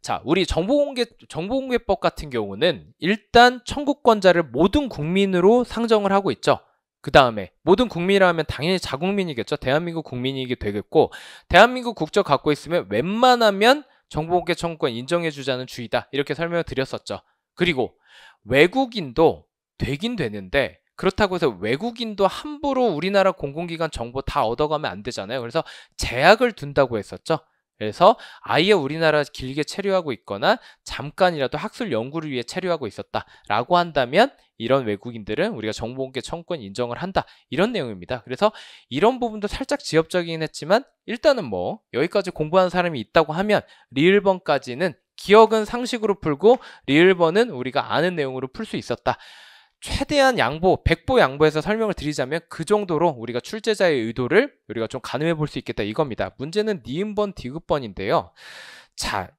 B: 자, 우리 정보공개법 같은 경우는 일단 청구권자를 모든 국민으로 상정을 하고 있죠. 그 다음에 모든 국민이라면 당연히 자국민이겠죠. 대한민국 국민이게 되겠고, 대한민국 국적 갖고 있으면 웬만하면 정보공개 청구권 인정해주자는 주의다 이렇게 설명을 드렸었죠. 그리고 외국인도 되긴 되는데 그렇다고 해서 외국인도 함부로 우리나라 공공기관 정보 다 얻어가면 안 되잖아요. 그래서 제약을 둔다고 했었죠. 그래서 아예 우리나라 길게 체류하고 있거나 잠깐이라도 학술 연구를 위해 체류하고 있었다라고 한다면 이런 외국인들은 우리가 정보공개 청구권 인정을 한다 이런 내용입니다. 그래서 이런 부분도 살짝 지엽적이긴 했지만 일단은 뭐 여기까지 공부하는 사람이 있다고 하면 리을번까지는 기억은 상식으로 풀고 리을번은 우리가 아는 내용으로 풀 수 있었다. 최대한 양보, 100보 양보해서 설명을 드리자면 그 정도로 우리가 출제자의 의도를 우리가 좀 가늠해 볼 수 있겠다 이겁니다. 문제는 니은번, 디귿번인데요. 자,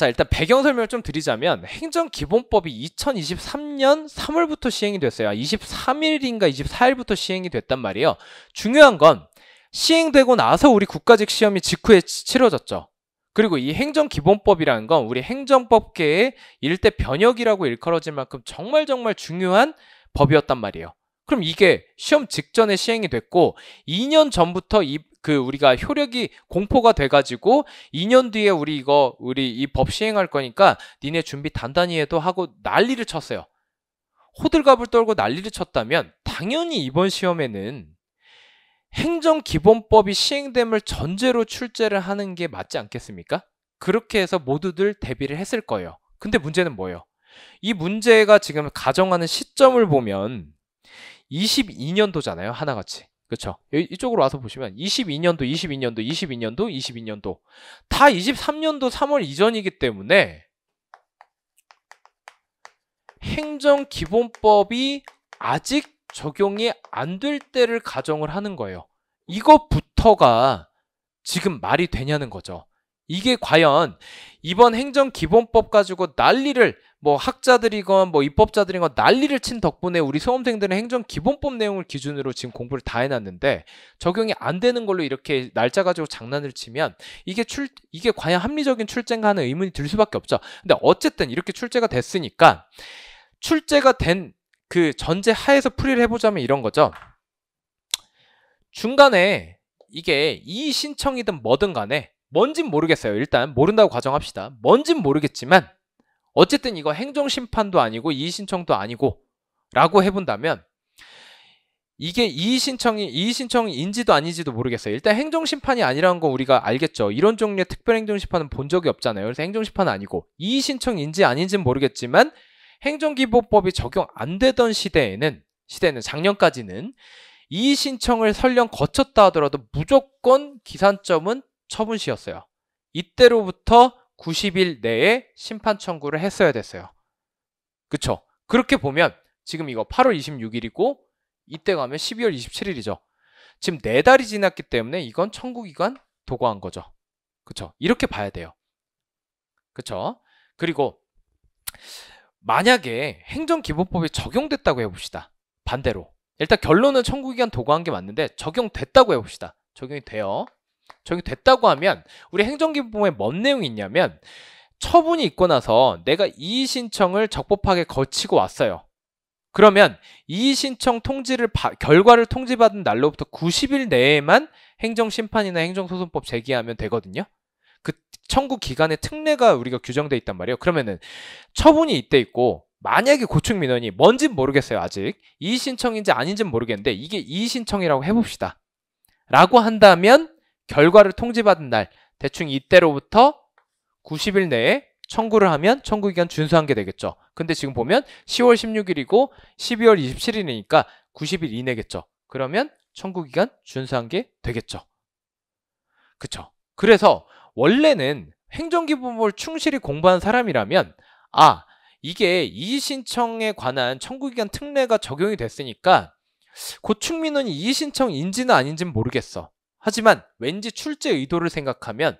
B: 일단 배경 설명을 좀 드리자면 행정기본법이 2023년 3월부터 시행이 됐어요. 23일인가 24일부터 시행이 됐단 말이에요. 중요한 건 시행되고 나서 우리 국가직 시험이 직후에 치러졌죠. 그리고 이 행정기본법이라는 건 우리 행정법계의 일대 변혁이라고 일컬어질 만큼 정말 중요한 법이었단 말이에요. 그럼 이게 시험 직전에 시행이 됐고 2년 전부터 우리가 효력이 공포가 돼가지고 2년 뒤에 우리 이 법 시행할 거니까 니네 준비 단단히 해도 하고 난리를 쳤어요. 호들갑을 떨고 난리를 쳤다면 당연히 이번 시험에는 행정기본법이 시행됨을 전제로 출제를 하는 게 맞지 않겠습니까? 그렇게 해서 모두들 대비를 했을 거예요. 근데 문제는 뭐예요? 이 문제가 지금 가정하는 시점을 보면 22년도잖아요. 하나같이. 그쵸? 이쪽으로 와서 보시면 22년도 다 23년도 3월 이전이기 때문에 행정기본법이 아직 적용이 안 될 때를 가정을 하는 거예요. 이것부터가 지금 말이 되냐는 거죠. 이게 과연 이번 행정기본법 가지고 난리를 학자들이건 입법자들이건 난리를 친 덕분에 우리 수험생들은 행정기본법 내용을 기준으로 지금 공부를 다 해놨는데 적용이 안 되는 걸로 이렇게 날짜 가지고 장난을 치면 이게 과연 합리적인 출제인가 하는 의문이 들 수밖에 없죠. 근데 어쨌든 이렇게 출제가 됐으니까 출제가 된 그 전제 하에서 풀이를 해보자면 이런 거죠. 중간에 이게 이의 신청이든 뭐든 간에 뭔진 모르겠어요. 일단 모른다고 가정합시다. 뭔진 모르겠지만 어쨌든 이거 행정심판도 아니고 이의 신청도 아니고 라고 해본다면 이게 이의 신청인지도 아닌지도 모르겠어요. 일단 행정심판이 아니라는 거 우리가 알겠죠. 이런 종류의 특별행정심판은 본 적이 없잖아요. 그래서 행정심판은 아니고 이의 신청인지 아닌지는 모르겠지만 행정기본법이 적용 안 되던 시대에는 작년까지는 이의 신청을 설령 거쳤다 하더라도 무조건 기산점은 처분시였어요. 이때로부터 90일 내에 심판 청구를 했어야 됐어요. 그쵸? 그렇게 보면 지금 이거 8월 26일이고 이때 가면 12월 27일이죠. 지금 4달이 지났기 때문에 이건 청구기간 도과한 거죠. 그쵸? 이렇게 봐야 돼요. 그쵸? 그리고 만약에 행정기본법이 적용됐다고 해봅시다. 반대로 일단 결론은 청구기간 도과한 게 맞는데 적용됐다고 해봅시다. 적용이 돼요. 적용됐다고 하면 우리 행정기본법에 뭔 내용이 있냐면 처분이 있고 나서 내가 이의 신청을 적법하게 거치고 왔어요. 그러면 이의 신청 결과를 통지받은 날로부터 90일 내에만 행정심판이나 행정소송법 제기하면 되거든요. 그 청구 기간의 특례가 우리가 규정돼 있단 말이에요. 그러면은 처분이 이때 있고 만약에 고충 민원이 뭔진 모르겠어요. 아직 이의 신청인지 아닌지는 모르겠는데 이게 이의 신청이라고 해봅시다. 라고 한다면 결과를 통지받은 날 대충 이때로부터 90일 내에 청구를 하면 청구기간 준수한 게 되겠죠. 근데 지금 보면 10월 16일이고 12월 27일이니까 90일 이내겠죠. 그러면 청구기간 준수한 게 되겠죠. 그쵸? 그래서 원래는 행정기본법을 충실히 공부한 사람이라면 이게 이의 신청에 관한 청구기간 특례가 적용이 됐으니까 고충 민원이 이의 신청인지는 아닌지는 모르겠어. 하지만 왠지 출제 의도를 생각하면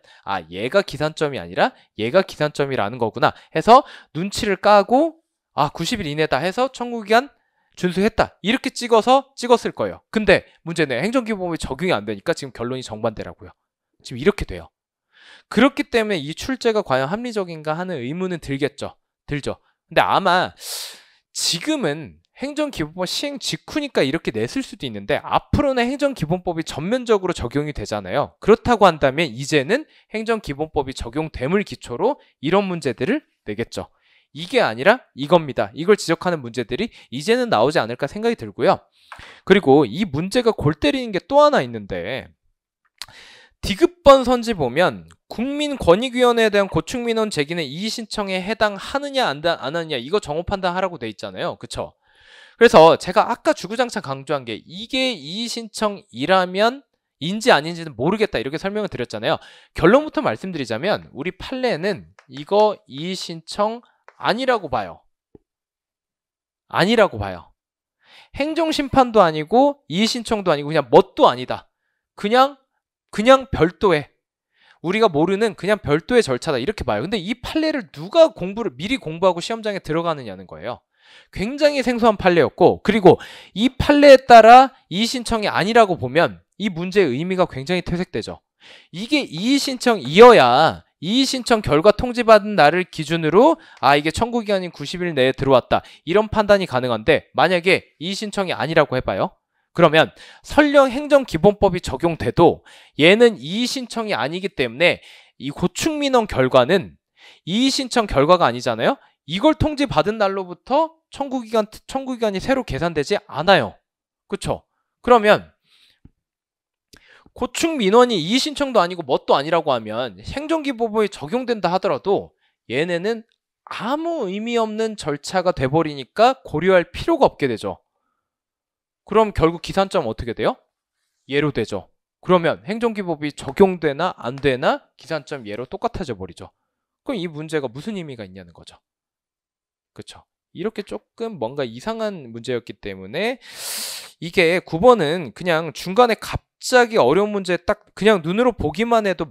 B: 얘가 기산점이 아니라 얘가 기산점이라는 거구나 해서 눈치를 까고 90일 이내다 해서 청구기간 준수했다 이렇게 찍었을 거예요. 근데 문제는 행정기본법이 적용이 안 되니까 지금 결론이 정반대라고요. 지금 이렇게 돼요. 그렇기 때문에 이 출제가 과연 합리적인가 하는 의문은 들죠. 근데 아마 지금은 행정기본법 시행 직후니까 이렇게 냈을 수도 있는데 앞으로는 행정기본법이 전면적으로 적용이 되잖아요. 그렇다고 한다면 이제는 행정기본법이 적용됨을 기초로 이런 문제들을 내겠죠. 이게 아니라 이겁니다. 이걸 지적하는 문제들이 이제는 나오지 않을까 생각이 들고요. 그리고 이 문제가 골 때리는 게 또 하나 있는데 디귿번 선지 보면 국민권익위원회에 대한 고충민원 제기는 이의 신청에 해당하느냐 안 하느냐 이거 정호 판단하라고 돼 있잖아요. 그쵸? 그래서 제가 아까 주구장창 강조한 게 이게 이의 신청이라면 인지 아닌지는 모르겠다 이렇게 설명을 드렸잖아요. 결론부터 말씀드리자면 우리 판례는 이거 이의 신청 아니라고 봐요. 아니라고 봐요. 행정심판도 아니고 이의신청도 아니고 그냥 뭣도 아니다. 그냥 별도의 우리가 모르는 그냥 별도의 절차다 이렇게 봐요. 근데 이 판례를 누가 미리 공부하고 시험장에 들어가느냐는 거예요. 굉장히 생소한 판례였고, 그리고 이 판례에 따라 이의신청이 아니라고 보면 이 문제의 의미가 굉장히 퇴색되죠. 이게 이의신청이어야 이의신청 결과 통지받은 날을 기준으로 이게 청구기간인 90일 내에 들어왔다 이런 판단이 가능한데, 만약에 이의신청이 아니라고 해봐요. 그러면 설령 행정기본법이 적용돼도 얘는 이의신청이 아니기 때문에 이 고충민원 결과는 이의신청 결과가 아니잖아요. 이걸 통지받은 날로부터 청구기간이 새로 계산되지 않아요. 그쵸? 그러면 고충민원이 이의신청도 아니고 뭣도 아니라고 하면 행정기본법에 적용된다 하더라도 얘네는 아무 의미 없는 절차가 돼버리니까 고려할 필요가 없게 되죠. 그럼 결국 기산점 어떻게 돼요? 예로 되죠. 그러면 행정기법이 적용되나 안 되나 기산점 예로 똑같아져 버리죠. 그럼 이 문제가 무슨 의미가 있냐는 거죠. 그렇죠? 이렇게 조금 뭔가 이상한 문제였기 때문에 이게 9번은 그냥 중간에 갑자기 어려운 문제 딱 그냥 눈으로 보기만 해도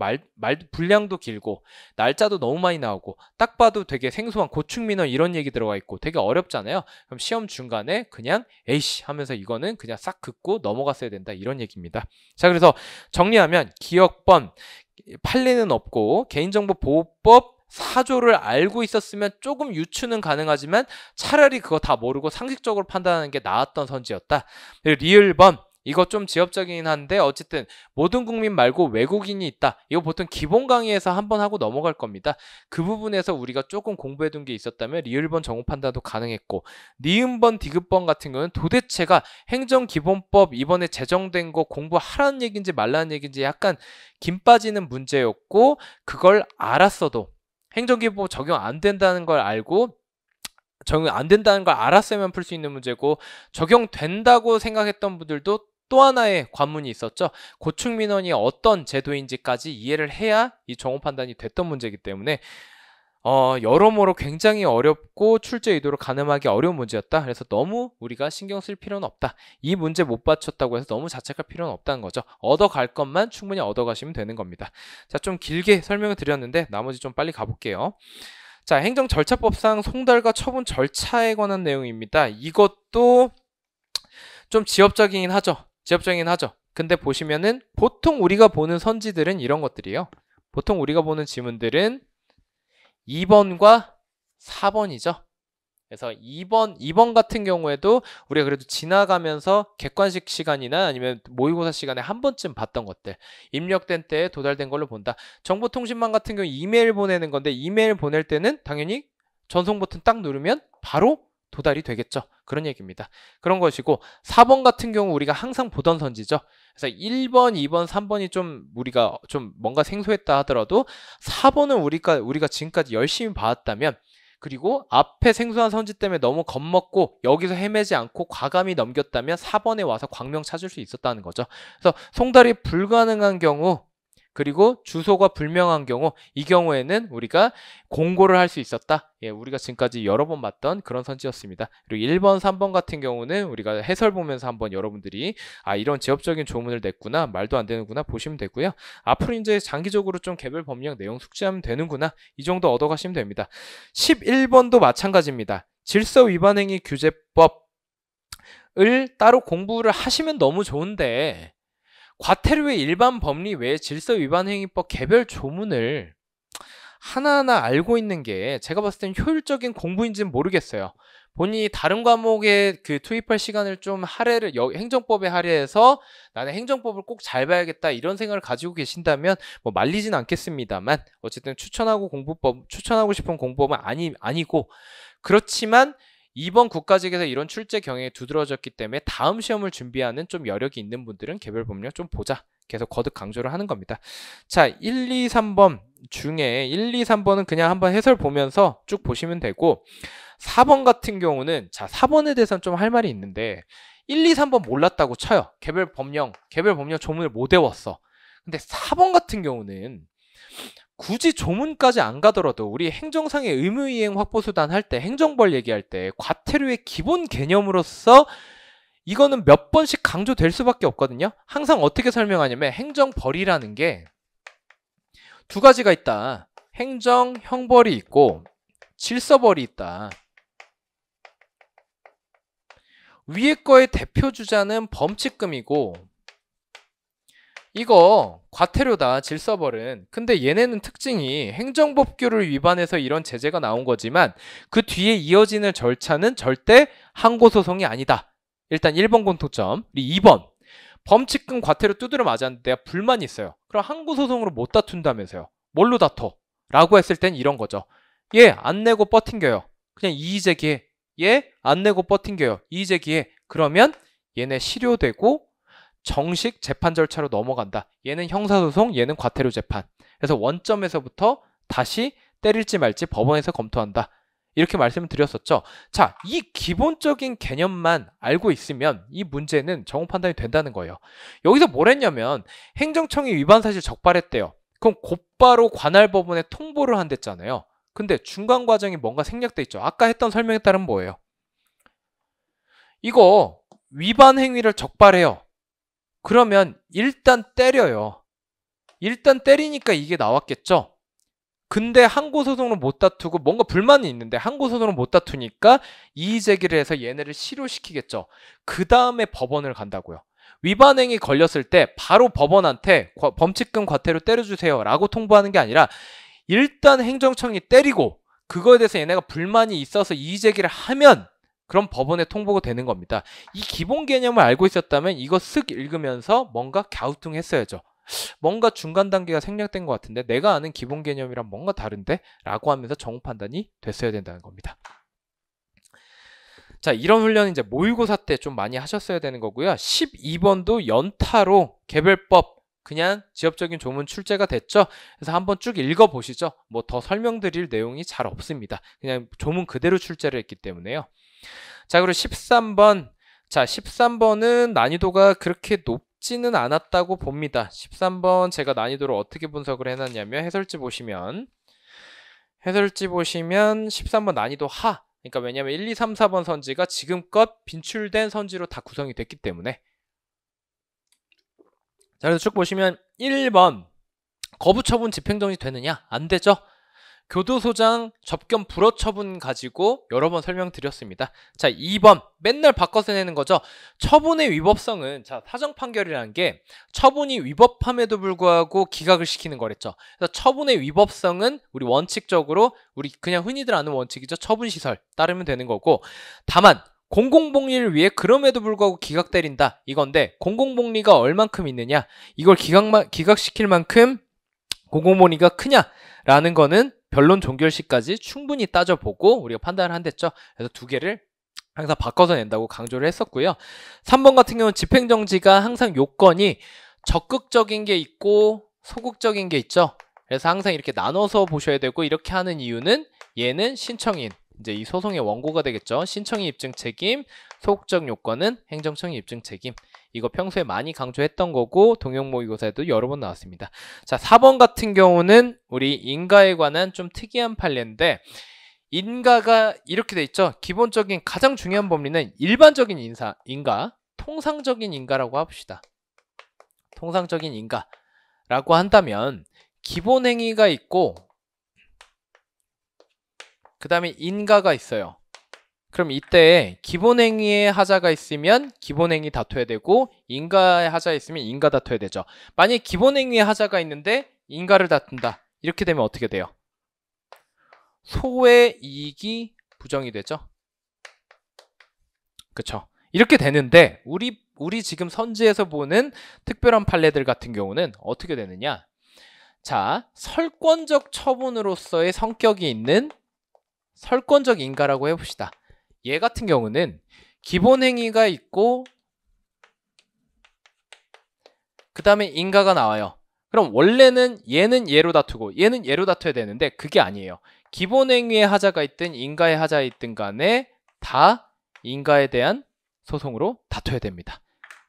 B: 분량도 길고 날짜도 너무 많이 나오고 딱 봐도 되게 생소한 고충민원 이런 얘기 들어가 있고 되게 어렵잖아요. 그럼 시험 중간에 그냥 에이씨 하면서 이거는 그냥 싹 긋고 넘어갔어야 된다 이런 얘기입니다. 자, 그래서 정리하면 기억번 판례는 없고 개인정보보호법 4조를 알고 있었으면 조금 유추는 가능하지만 차라리 그거 다 모르고 상식적으로 판단하는 게 나았던 선지였다. 그리고 리을번 이거 좀 지엽적이긴 한데 어쨌든 모든 국민 말고 외국인이 있다. 이거 보통 기본 강의에서 한번 하고 넘어갈 겁니다. 그 부분에서 우리가 조금 공부해둔 게 있었다면 리을번 정오 판단도 가능했고, 니은번 디귿번 같은 경우는 도대체가 행정기본법 이번에 제정된 거 공부하라는 얘기인지 말라는 얘기인지 약간 김 빠지는 문제였고, 그걸 알았어도 행정기본법 적용 안 된다는 걸 알고 적용 안 된다는 걸 알았으면 풀 수 있는 문제고, 적용된다고 생각했던 분들도 또 하나의 관문이 있었죠. 고충민원이 어떤 제도인지까지 이해를 해야 이 정오 판단이 됐던 문제이기 때문에 여러모로 굉장히 어렵고 출제 의도를 가늠하기 어려운 문제였다. 그래서 너무 우리가 신경 쓸 필요는 없다. 이 문제 못 맞췄다고 해서 너무 자책할 필요는 없다는 거죠. 얻어갈 것만 충분히 얻어가시면 되는 겁니다. 자, 좀 길게 설명을 드렸는데 나머지 좀 빨리 가볼게요. 자, 행정절차법상 송달과 처분 절차에 관한 내용입니다. 이것도 좀 지엽적이긴 하죠. 근데 보시면은 보통 우리가 보는 선지들은 이런 것들이에요. 보통 우리가 보는 지문들은 2번과 4번이죠. 그래서 2번 같은 경우에도 우리가 그래도 지나가면서 객관식 시간이나 아니면 모의고사 시간에 한 번쯤 봤던 것들, 입력된 때에 도달된 걸로 본다. 정보통신망 같은 경우 이메일 보내는 건데 이메일 보낼 때는 당연히 전송 버튼 딱 누르면 바로 도달이 되겠죠. 그런 얘기입니다. 그런 것이고, 4번 같은 경우 우리가 항상 보던 선지죠. 그래서 1번, 2번, 3번이 좀 우리가 좀 뭔가 생소했다 하더라도 4번은 우리가 지금까지 열심히 봐왔다면, 그리고 앞에 생소한 선지 때문에 너무 겁먹고 여기서 헤매지 않고 과감히 넘겼다면 4번에 와서 광명 찾을 수 있었다는 거죠. 그래서 송달이 불가능한 경우, 그리고 주소가 불명한 경우, 이 경우에는 우리가 공고를 할 수 있었다. 예, 우리가 지금까지 여러 번 봤던 그런 선지였습니다. 그리고 1번, 3번 같은 경우는 우리가 해설 보면서 한번 여러분들이 이런 지엽적인 조문을 냈구나, 말도 안 되는구나 보시면 되고요. 앞으로 이제 장기적으로 좀 개별 법령 내용 숙지하면 되는구나, 이 정도 얻어가시면 됩니다. 11번도 마찬가지입니다. 질서 위반 행위 규제법을 따로 공부를 하시면 너무 좋은데 과태료의 일반 법리 외에 질서위반행위법 개별 조문을 하나하나 알고 있는 게 제가 봤을 땐 효율적인 공부인지는 모르겠어요. 본인이 다른 과목에 투입할 시간을 좀 행정법에 할애해서 나는 행정법을 꼭 잘 봐야겠다 이런 생각을 가지고 계신다면 뭐 말리진 않겠습니다만, 어쨌든 추천하고 싶은 공부법은 아니고, 그렇지만 이번 국가직에서 이런 출제 경향이 두드러졌기 때문에 다음 시험을 준비하는 좀 여력이 있는 분들은 개별 법령 좀 보자, 계속 거듭 강조를 하는 겁니다. 자, 1, 2, 3번 중에 1, 2, 3번은 그냥 한번 해설 보면서 쭉 보시면 되고, 4번 같은 경우는, 자, 4번에 대해서는 좀 할 말이 있는데 1, 2, 3번 몰랐다고 쳐요. 개별 법령 조문을 못 외웠어. 근데 4번 같은 경우는 굳이 조문까지 안 가더라도 우리 행정상의 의무이행 확보수단 할 때, 행정벌 얘기할 때 과태료의 기본 개념으로서 이거는 몇 번씩 강조될 수밖에 없거든요. 항상 어떻게 설명하냐면 행정벌이라는 게 두 가지가 있다. 행정 형벌이 있고 질서벌이 있다. 위에 거의 대표 주자는 범칙금이고 이거 과태료다, 질서벌은. 근데 얘네는 특징이 행정법규를 위반해서 이런 제재가 나온 거지만 그 뒤에 이어지는 절차는 절대 항고소송이 아니다. 일단 1번 공통점. 2번 범칙금 과태료 두드려 맞았는데 내가 불만이 있어요. 그럼 항고소송으로 못 다툰다면서요. 뭘로 다퉈? 라고 했을 땐 이런 거죠. 얘 안 내고 버팅겨요. 그냥 이의제기해. 얘 안 내고 버팅겨요. 이의제기해. 그러면 얘네 실효되고 정식 재판 절차로 넘어간다. 얘는 형사소송, 얘는 과태료 재판. 그래서 원점에서부터 다시 때릴지 말지 법원에서 검토한다. 이렇게 말씀을 드렸었죠. 자, 이 기본적인 개념만 알고 있으면 이 문제는 정호 판단이 된다는 거예요. 여기서 뭘 했냐면 행정청이 위반 사실 적발했대요. 그럼 곧바로 관할 법원에 통보를 한댔잖아요. 근데 중간 과정이 뭔가 생략돼 있죠. 아까 했던 설명에 따르면 뭐예요? 이거 위반 행위를 적발해요. 그러면 일단 때려요. 일단 때리니까 이게 나왔겠죠. 근데 항고소송으로 못 다투고 뭔가 불만이 있는데 항고소송으로 못 다투니까 이의제기를 해서 얘네를 실효시키겠죠. 그 다음에 법원을 간다고요. 위반행위 걸렸을 때 바로 법원한테 범칙금 과태료 때려주세요 라고 통보하는 게 아니라 일단 행정청이 때리고 그거에 대해서 얘네가 불만이 있어서 이의제기를 하면 그럼 법원에 통보가 되는 겁니다. 이 기본 개념을 알고 있었다면 이거 쓱 읽으면서 뭔가 갸우뚱했어야죠. 뭔가 중간 단계가 생략된 것 같은데 내가 아는 기본 개념이랑 뭔가 다른데? 라고 하면서 정호 판단이 됐어야 된다는 겁니다. 자, 이런 훈련은 이제 모의고사 때 좀 많이 하셨어야 되는 거고요. 12번도 연타로 개별법 그냥 지엽적인 조문 출제가 됐죠. 그래서 한번 쭉 읽어보시죠. 뭐 더 설명드릴 내용이 잘 없습니다. 그냥 조문 그대로 출제를 했기 때문에요. 자, 그리고 13번. 자, 13번은 난이도가 그렇게 높지는 않았다고 봅니다. 13번 제가 난이도를 어떻게 분석을 해놨냐면 해설지 보시면 13번 난이도 하. 그러니까 왜냐면 1, 2, 3, 4번 선지가 지금껏 빈출된 선지로 다 구성이 됐기 때문에. 자, 그래서 쭉 보시면 1번 거부처분 집행정지 되느냐? 안 되죠. 교도소장 접견 불허 처분 가지고 여러 번 설명드렸습니다. 자, 2번 맨날 바꿔서 내는 거죠. 처분의 위법성은 자, 사정 판결이라는 게 처분이 위법함에도 불구하고 기각을 시키는 거랬죠. 그래서 처분의 위법성은 우리 원칙적으로 우리 그냥 흔히들 아는 원칙이죠. 처분시설 따르면 되는 거고 다만 공공복리를 위해 그럼에도 불구하고 기각 때린다 이건데 공공복리가 얼만큼 있느냐 이걸 기각시킬 만큼 공공복리가 크냐라는 거는 변론 종결시까지 충분히 따져보고 우리가 판단을 한댔죠. 그래서 두 개를 항상 바꿔서 낸다고 강조를 했었고요. 3번 같은 경우는 집행정지가 항상 요건이 적극적인 게 있고 소극적인 게 있죠. 그래서 항상 이렇게 나눠서 보셔야 되고 이렇게 하는 이유는 얘는 신청인 이제 이 소송의 원고가 되겠죠. 신청인 입증 책임, 소극적 요건은 행정청인 입증 책임. 이거 평소에 많이 강조했던 거고 동형 모의고사에도 여러 번 나왔습니다. 자, 4번 같은 경우는 우리 인가에 관한 좀 특이한 판례인데 인가가 이렇게 돼 있죠. 기본적인 가장 중요한 법리는 일반적인 인가, 통상적인 인가라고 합시다. 통상적인 인가라고 한다면 기본 행위가 있고 그 다음에 인가가 있어요. 그럼 이때 기본행위의 하자가 있으면 기본행위 다퉈야 되고 인가의 하자 있으면 인가 다퉈야 되죠. 만약에 기본행위의 하자가 있는데 인가를 다툰다. 이렇게 되면 어떻게 돼요? 소의 이익이 부정이 되죠. 그쵸? 이렇게 되는데 우리 지금 선지에서 보는 특별한 판례들 같은 경우는 어떻게 되느냐? 자, 설권적 처분으로서의 성격이 있는 설권적 인가라고 해봅시다. 얘 같은 경우는 기본 행위가 있고 그 다음에 인가가 나와요. 그럼 원래는 얘는 얘로 다투고 얘는 얘로 다투어야 되는데 그게 아니에요. 기본 행위의 하자가 있든 인가의 하자가 있든 간에 다 인가에 대한 소송으로 다투어야 됩니다.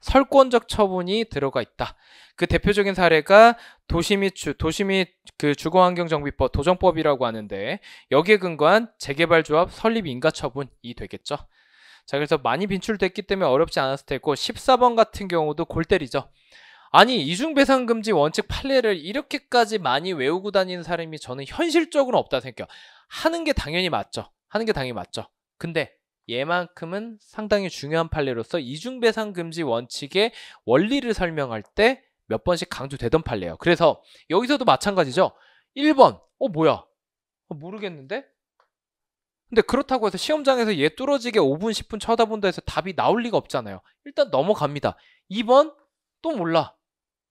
B: 설권적 처분이 들어가 있다. 그 대표적인 사례가 도시 및 그 주거환경정비법 도정법이라고 하는데 여기에 근거한 재개발조합 설립 인가처분이 되겠죠. 자, 그래서 많이 빈출됐기 때문에 어렵지 않았을 테고 14번 같은 경우도 골 때리죠. 아니 이중배상금지 원칙 판례를 이렇게까지 많이 외우고 다니는 사람이 저는 현실적으로 없다 생각해요. 하는 게 당연히 맞죠. 근데 얘만큼은 상당히 중요한 판례로서 이중배상금지 원칙의 원리를 설명할 때 몇 번씩 강조되던 판례예요. 그래서 여기서도 마찬가지죠. 1번 뭐야 모르겠는데? 근데 그렇다고 해서 시험장에서 얘 뚫어지게 5분 10분 쳐다본다 해서 답이 나올 리가 없잖아요. 일단 넘어갑니다. 2번 또 몰라.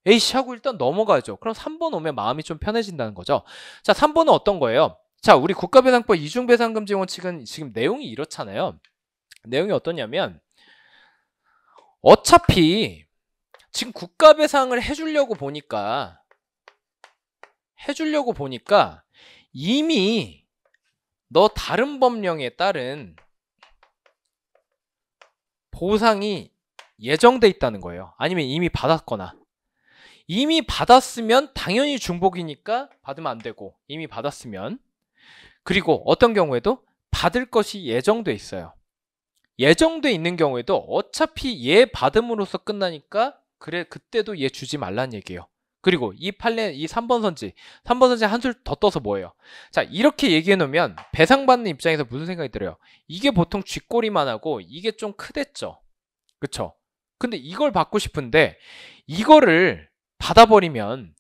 B: 에이씨 하고 일단 넘어가죠. 그럼 3번 오면 마음이 좀 편해진다는 거죠. 자, 3번은 어떤 거예요? 자, 우리 국가배상법 이중배상금지 원칙은 지금 내용이 이렇잖아요. 내용이 어떠냐면 어차피 지금 국가배상을 해주려고 보니까 이미 너 다른 법령에 따른 보상이 예정돼 있다는 거예요. 아니면 이미 받았거나. 이미 받았으면 당연히 중복이니까 받으면 안 되고, 이미 받았으면. 그리고 어떤 경우에도 받을 것이 예정돼 있어요. 예정돼 있는 경우에도 어차피 얘 받음으로써 끝나니까 그래 그때도 얘 주지 말란 얘기예요. 그리고 이 판례, 이 3번 선지 한술 더 떠서 뭐예요? 자, 이렇게 얘기해 놓으면 배상받는 입장에서 무슨 생각이 들어요? 이게 보통 쥐꼬리만 하고 이게 좀 크댔죠. 그쵸? 근데 이걸 받고 싶은데 이거를 받아버리면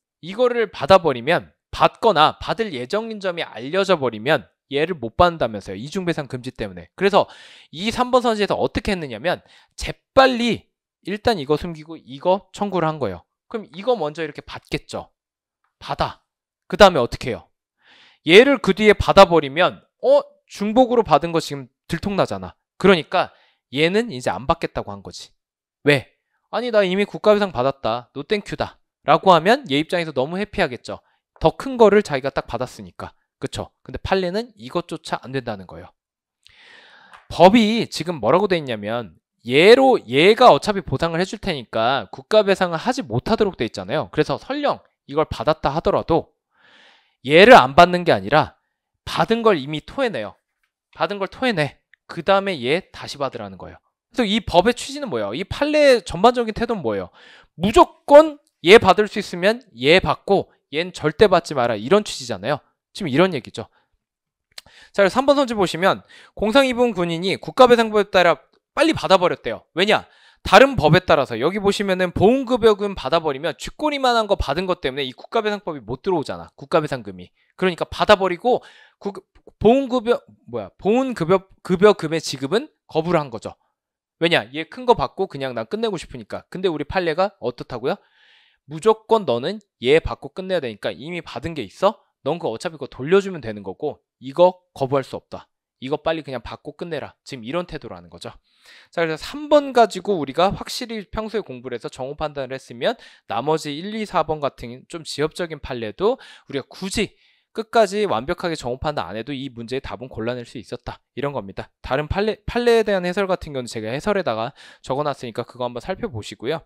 B: 받거나 받을 예정인 점이 알려져 버리면 얘를 못 받는다면서요. 이중배상 금지 때문에. 그래서 이 3번 선지에서 어떻게 했느냐면 재빨리 일단 이거 숨기고 이거 청구를 한 거예요. 그럼 이거 먼저 이렇게 받겠죠. 받아. 그 다음에 어떻게 해요? 얘를 그 뒤에 받아버리면 중복으로 받은 거 지금 들통나잖아. 그러니까 얘는 이제 안 받겠다고 한 거지. 왜? 아니 나 이미 국가배상 받았다. 노 땡큐다. 라고 하면 얘 입장에서 너무 해피하겠죠. 더 큰 거를 자기가 딱 받았으니까. 그쵸? 근데 판례는 이것조차 안 된다는 거예요. 법이 지금 뭐라고 돼 있냐면 얘가 어차피 보상을 해줄 테니까 국가배상을 하지 못하도록 돼 있잖아요. 그래서 설령 이걸 받았다 하더라도 얘를 안 받는 게 아니라 받은 걸 이미 토해내요. 받은 걸 토해내. 그 다음에 얘 다시 받으라는 거예요. 그래서 이 법의 취지는 뭐예요? 이 판례의 전반적인 태도는 뭐예요? 무조건 얘 받을 수 있으면 얘 받고 얘는 절대 받지 마라. 이런 취지잖아요. 지금 이런 얘기죠. 자, 그래서 3번 선지 보시면 공상 입은 군인이 국가배상법에 따라 빨리 받아버렸대요. 왜냐? 다른 법에 따라서 여기 보시면은 보훈급여금 받아버리면 쥐꼬리만한 거 받은 것 때문에 이 국가배상법이 못 들어오잖아. 국가배상금이. 그러니까 받아버리고 보훈급여금의 지급은 거부를 한 거죠. 왜냐? 얘 큰 거 받고 그냥 난 끝내고 싶으니까. 근데 우리 판례가 어떻다고요? 무조건 너는 얘 받고 끝내야 되니까 이미 받은 게 있어? 넌 그거 어차피 그거 돌려주면 되는 거고 이거 거부할 수 없다. 이거 빨리 그냥 받고 끝내라. 지금 이런 태도라는 거죠. 자, 그래서 3번 가지고 우리가 확실히 평소에 공부를 해서 정오 판단을 했으면 나머지 1, 2, 4번 같은 좀 지엽적인 판례도 우리가 굳이 끝까지 완벽하게 정오 판단 안 해도 이 문제의 답은 골라낼 수 있었다. 이런 겁니다. 다른 판례에 대한 해설 같은 경우는 제가 해설에다가 적어놨으니까 그거 한번 살펴보시고요.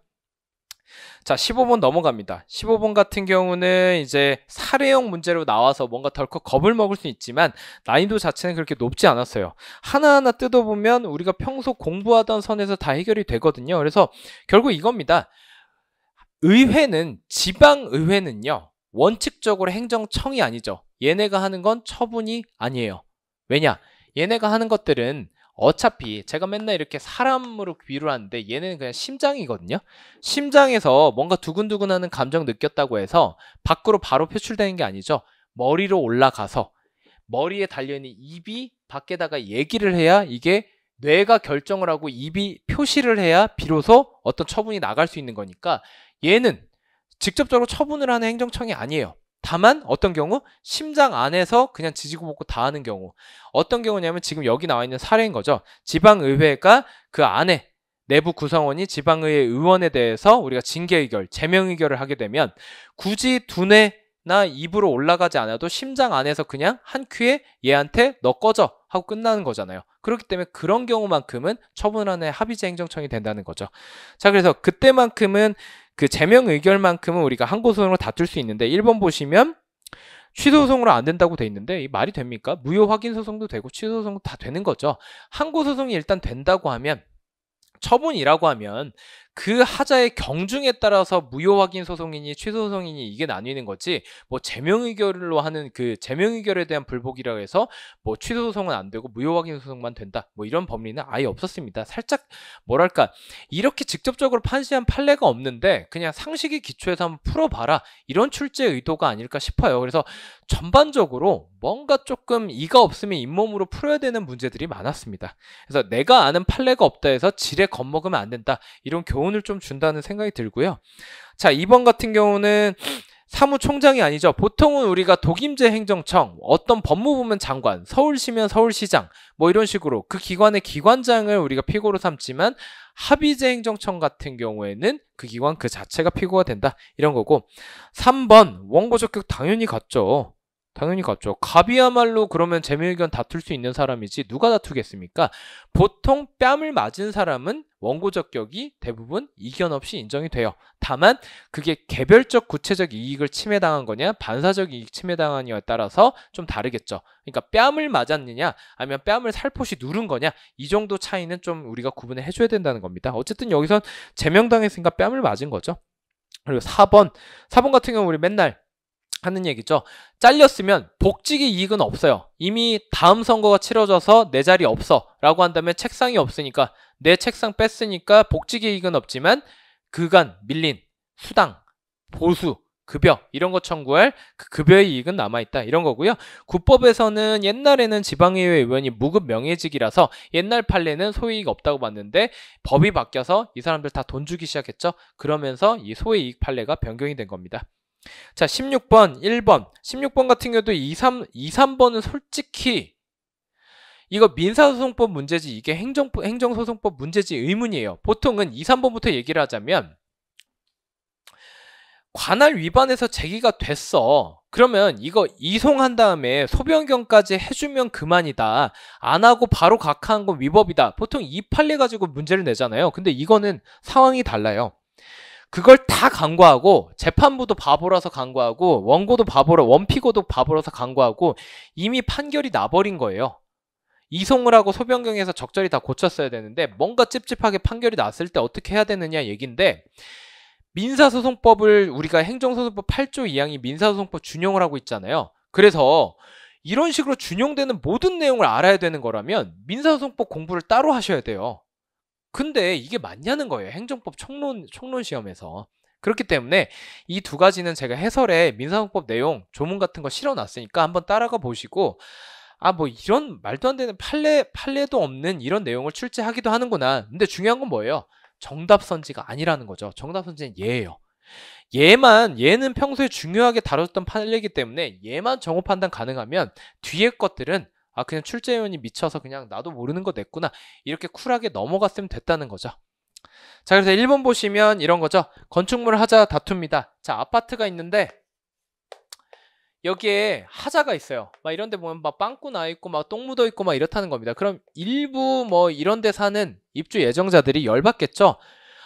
B: 자, 15번 넘어갑니다. 15번 같은 경우는 이제 사례형 문제로 나와서 뭔가 덜컥 겁을 먹을 수 있지만 난이도 자체는 그렇게 높지 않았어요. 하나하나 뜯어보면 우리가 평소 공부하던 선에서 다 해결이 되거든요. 그래서 결국 이겁니다. 지방의회는요, 원칙적으로 행정청이 아니죠. 얘네가 하는 건 처분이 아니에요. 왜냐? 얘네가 하는 것들은 어차피 제가 맨날 이렇게 사람으로 비유를 하는데 얘네는 그냥 심장이거든요. 심장에서 뭔가 두근두근하는 감정 느꼈다고 해서 밖으로 바로 표출되는 게 아니죠. 머리로 올라가서 머리에 달려있는 입이 밖에다가 얘기를 해야 이게 뇌가 결정을 하고 입이 표시를 해야 비로소 어떤 처분이 나갈 수 있는 거니까 얘는 직접적으로 처분을 하는 행정청이 아니에요. 다만 어떤 경우 심장 안에서 그냥 지지고 볶고 다 하는 경우, 어떤 경우냐면 지금 여기 나와 있는 사례인 거죠. 지방의회가 그 안에 내부 구성원이 지방의회 의원에 대해서 우리가 징계 의결, 제명 의결을 하게 되면 굳이 두뇌 나 입으로 올라가지 않아도 심장 안에서 그냥 한 큐에 얘한테 너 꺼져 하고 끝나는 거잖아요. 그렇기 때문에 그런 경우만큼은 처분안의 합의제 행정청이 된다는 거죠. 자, 그래서 그때만큼은 그 제명 의결만큼은 우리가 항고소송으로 다툴 수 있는데 1번 보시면 취소소송으로 안 된다고 돼 있는데 이 말이 됩니까? 무효 확인 소송도 되고 취소소송도 다 되는 거죠. 항고소송이 일단 된다고 하면 처분이라고 하면 그 하자의 경중에 따라서 무효 확인 소송이니 취소 소송이니 이게 나뉘는 거지, 뭐 제명 의결로 하는 그 제명 의결에 대한 불복이라고 해서 뭐 취소 소송은 안 되고 무효 확인 소송만 된다, 뭐 이런 법리는 아예 없었습니다. 살짝 뭐랄까 이렇게 직접적으로 판시한 판례가 없는데 그냥 상식의 기초에서 한번 풀어봐라 이런 출제 의도가 아닐까 싶어요. 그래서 전반적으로 뭔가 조금 이가 없으면 잇몸으로 풀어야 되는 문제들이 많았습니다. 그래서 내가 아는 판례가 없다 해서 지레 겁먹으면 안 된다, 이런 교훈을 좀 준다는 생각이 들고요. 자, 2번 같은 경우는 사무총장이 아니죠. 보통은 우리가 독임제 행정청, 어떤 법무부문 장관, 서울시면 서울시장 뭐 이런 식으로 그 기관의 기관장을 우리가 피고로 삼지만 합의제 행정청 같은 경우에는 그 기관 그 자체가 피고가 된다, 이런 거고. 3번 원고 적격 당연히 같죠. 당연히 같죠. 갑이야말로 그러면 제명의견 다툴 수 있는 사람이지 누가 다투겠습니까? 보통 뺨을 맞은 사람은 원고 적격이 대부분 이견 없이 인정이 돼요. 다만 그게 개별적 구체적 이익을 침해당한 거냐 반사적 이익 침해당하냐에 따라서 좀 다르겠죠. 그러니까 뺨을 맞았느냐 아니면 뺨을 살포시 누른 거냐, 이 정도 차이는 좀 우리가 구분을 해줘야 된다는 겁니다. 어쨌든 여기선 제명당했으니까 뺨을 맞은 거죠. 그리고 4번 같은 경우 우리 맨날 하는 얘기죠. 잘렸으면 복직의 이익은 없어요. 이미 다음 선거가 치러져서 내 자리 없어 라고 한다면 책상이 없으니까 내 책상 뺐으니까 복직의 이익은 없지만 그간 밀린 수당, 보수, 급여 이런 거 청구할 그 급여의 이익은 남아있다, 이런 거고요. 국법에서는 옛날에는 지방의회 의원이 무급 명예직이라서 옛날 판례는 소이익 없다고 봤는데 법이 바뀌어서 이 사람들 다 돈 주기 시작했죠. 그러면서 이 소이익 판례가 변경이 된 겁니다. 자, 16번 1번 16번 같은 경우도 2, 3번은 솔직히 이거 민사소송법 문제지 이게 행정소송법 문제지 의문이에요. 보통은 2, 3번부터 얘기를 하자면 관할 위반해서 제기가 됐어. 그러면 이거 이송한 다음에 소변경까지 해주면 그만이다. 안 하고 바로 각하한 건 위법이다. 보통 이 판례 가지고 문제를 내잖아요. 근데 이거는 상황이 달라요. 그걸 다 간과하고 재판부도 바보라서 간과하고 원고도 바보라, 원피고도 바보라서 간과하고 이미 판결이 나버린 거예요. 이송을 하고 소변경에서 적절히 다 고쳤어야 되는데 뭔가 찝찝하게 판결이 났을 때 어떻게 해야 되느냐 얘기인데, 민사소송법을 우리가 행정소송법 8조 2항이 민사소송법 준용을 하고 있잖아요. 그래서 이런 식으로 준용되는 모든 내용을 알아야 되는 거라면 민사소송법 공부를 따로 하셔야 돼요. 근데 이게 맞냐는 거예요. 행정법 총론 시험에서. 그렇기 때문에 이 두 가지는 제가 해설에 민사소송법 내용 조문 같은 거 실어놨으니까 한번 따라가 보시고, 아 뭐 이런 말도 안 되는 판례도 없는 이런 내용을 출제하기도 하는구나. 근데 중요한 건 뭐예요? 정답선지가 아니라는 거죠. 정답선지는 얘예요. 얘는 평소에 중요하게 다뤘던 판례이기 때문에 얘만 정호 판단 가능하면 뒤에 것들은 아 그냥 출제위원이 미쳐서 그냥 나도 모르는 거 냈구나 이렇게 쿨하게 넘어갔으면 됐다는 거죠. 자, 그래서 1번 보시면 이런 거죠. 건축물 하자 다툽니다. 자, 아파트가 있는데 여기에 하자가 있어요. 막 이런 데 보면 막 빵꾸 나 있고 막 똥 묻어 있고 막 이렇다는 겁니다. 그럼 일부 뭐 이런 데 사는 입주 예정자들이 열받겠죠.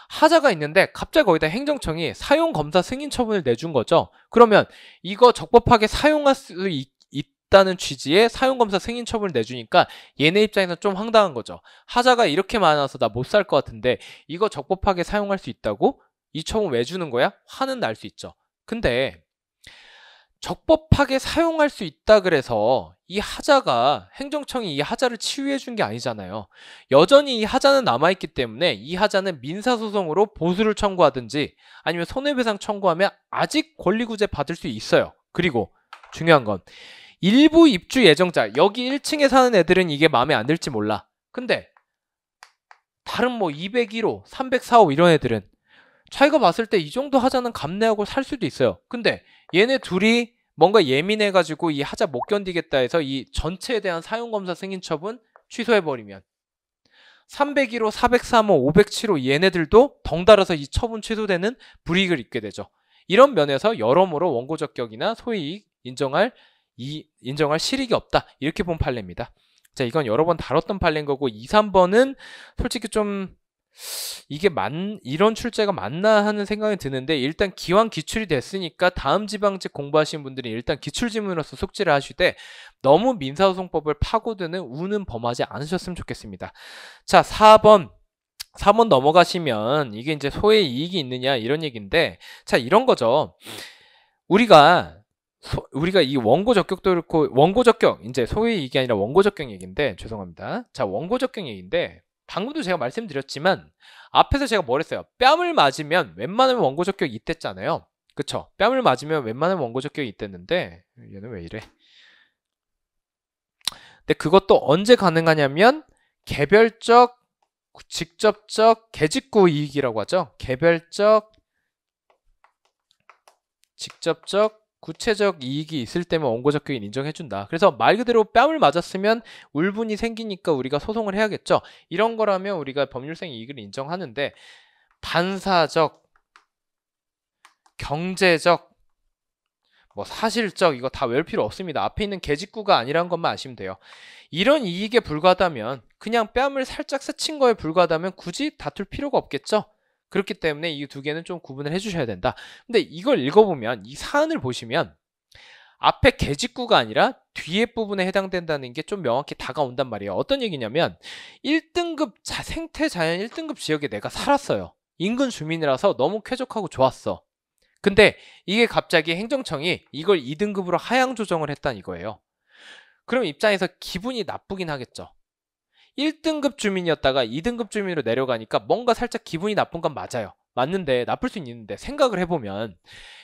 B: 하자가 있는데 갑자기 거기다 행정청이 사용검사 승인 처분을 내준 거죠. 그러면 이거 적법하게 사용할 수 있다는 취지의 사용검사 승인 처분을 내주니까 얘네 입장에서 좀 황당한 거죠. 하자가 이렇게 많아서 나 못 살 것 같은데 이거 적법하게 사용할 수 있다고? 이 처분 왜 주는 거야? 화는 날 수 있죠. 근데 적법하게 사용할 수 있다 그래서 이 하자가 행정청이 이 하자를 치유해 준 게 아니잖아요. 여전히 이 하자는 남아있기 때문에 이 하자는 민사소송으로 보수를 청구하든지 아니면 손해배상 청구하면 아직 권리구제 받을 수 있어요. 그리고 중요한 건 일부 입주 예정자, 여기 1층에 사는 애들은 이게 마음에 안 들지 몰라. 근데 다른 뭐 201호, 304호 이런 애들은 자기가 봤을 때 이 정도 하자는 감내하고 살 수도 있어요. 근데 얘네 둘이 뭔가 예민해가지고 이 하자 못 견디겠다 해서 이 전체에 대한 사용검사 승인 처분 취소해버리면 301호, 403호, 507호 얘네들도 덩달아서 이 처분 취소되는 불이익을 입게 되죠. 이런 면에서 여러모로 원고적격이나 소이익 인정할 실익이 없다. 이렇게 본 판례입니다. 자, 이건 여러 번 다뤘던 판례인 거고 2, 3번은 솔직히 좀 이런 출제가 맞나 하는 생각이 드는데 일단 기왕 기출이 됐으니까 다음 지방직 공부하시는 분들이 일단 기출지문으로서 숙지를 하시되 너무 민사소송법을 파고드는 우는 범하지 않으셨으면 좋겠습니다. 자, 4번 넘어가시면 이게 이제 소의 이익이 있느냐 이런 얘기인데 자, 이런 거죠. 우리가 이 원고적격도 그렇고 원고적격 이제 소의 이익이 아니라 원고적격 얘기인데 죄송합니다. 자, 원고적격 얘기인데 방금도 제가 말씀드렸지만 앞에서 제가 뭘 했어요? 뺨을 맞으면 웬만하면 원고적격이 있댔잖아요. 그쵸? 뺨을 맞으면 웬만하면 원고적격이 있댔는데 얘는 왜 이래? 근데 그것도 언제 가능하냐면 개별적, 직접적, 계직구 이익이라고 하죠. 개별적, 직접적, 구체적 이익이 있을 때면 원고적격을 인정해준다. 그래서 말 그대로 뺨을 맞았으면 울분이 생기니까 우리가 소송을 해야겠죠. 이런 거라면 우리가 법률상 이익을 인정하는데 반사적, 경제적, 뭐 사실적 이거 다 외울 필요 없습니다. 앞에 있는 계직구가 아니란 것만 아시면 돼요. 이런 이익에 불과하다면 그냥 뺨을 살짝 스친 거에 불과하다면 굳이 다툴 필요가 없겠죠. 그렇기 때문에 이 두 개는 좀 구분을 해주셔야 된다. 근데 이걸 읽어보면 이 사안을 보시면 앞에 계직구가 아니라 뒤에 부분에 해당된다는 게 좀 명확히 다가온단 말이에요. 어떤 얘기냐면 1등급 생태자연 1등급 지역에 내가 살았어요. 인근 주민이라서 너무 쾌적하고 좋았어. 근데 이게 갑자기 행정청이 이걸 2등급으로 하향 조정을 했다는 이거예요. 그럼 입장에서 기분이 나쁘긴 하겠죠. 1등급 주민이었다가 2등급 주민으로 내려가니까 뭔가 살짝 기분이 나쁜 건 맞아요. 맞는데 나쁠 수 있는데 생각을 해보면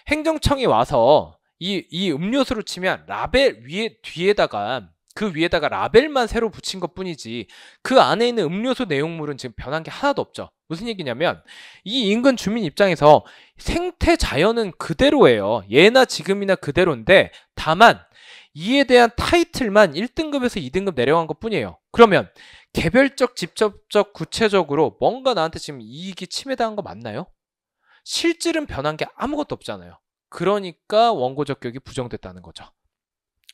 B: 행정청이 와서 이 음료수로 치면 라벨 뒤에다가 그 위에다가 라벨만 새로 붙인 것 뿐이지 그 안에 있는 음료수 내용물은 지금 변한 게 하나도 없죠. 무슨 얘기냐면 이 인근 주민 입장에서 생태 자연은 그대로예요. 예나 지금이나 그대로인데 다만 이에 대한 타이틀만 1등급에서 2등급 내려간 것 뿐이에요. 그러면 개별적, 직접적, 구체적으로 뭔가 나한테 지금 이익이 침해당한 거 맞나요? 실질은 변한 게 아무것도 없잖아요. 그러니까 원고적격이 부정됐다는 거죠.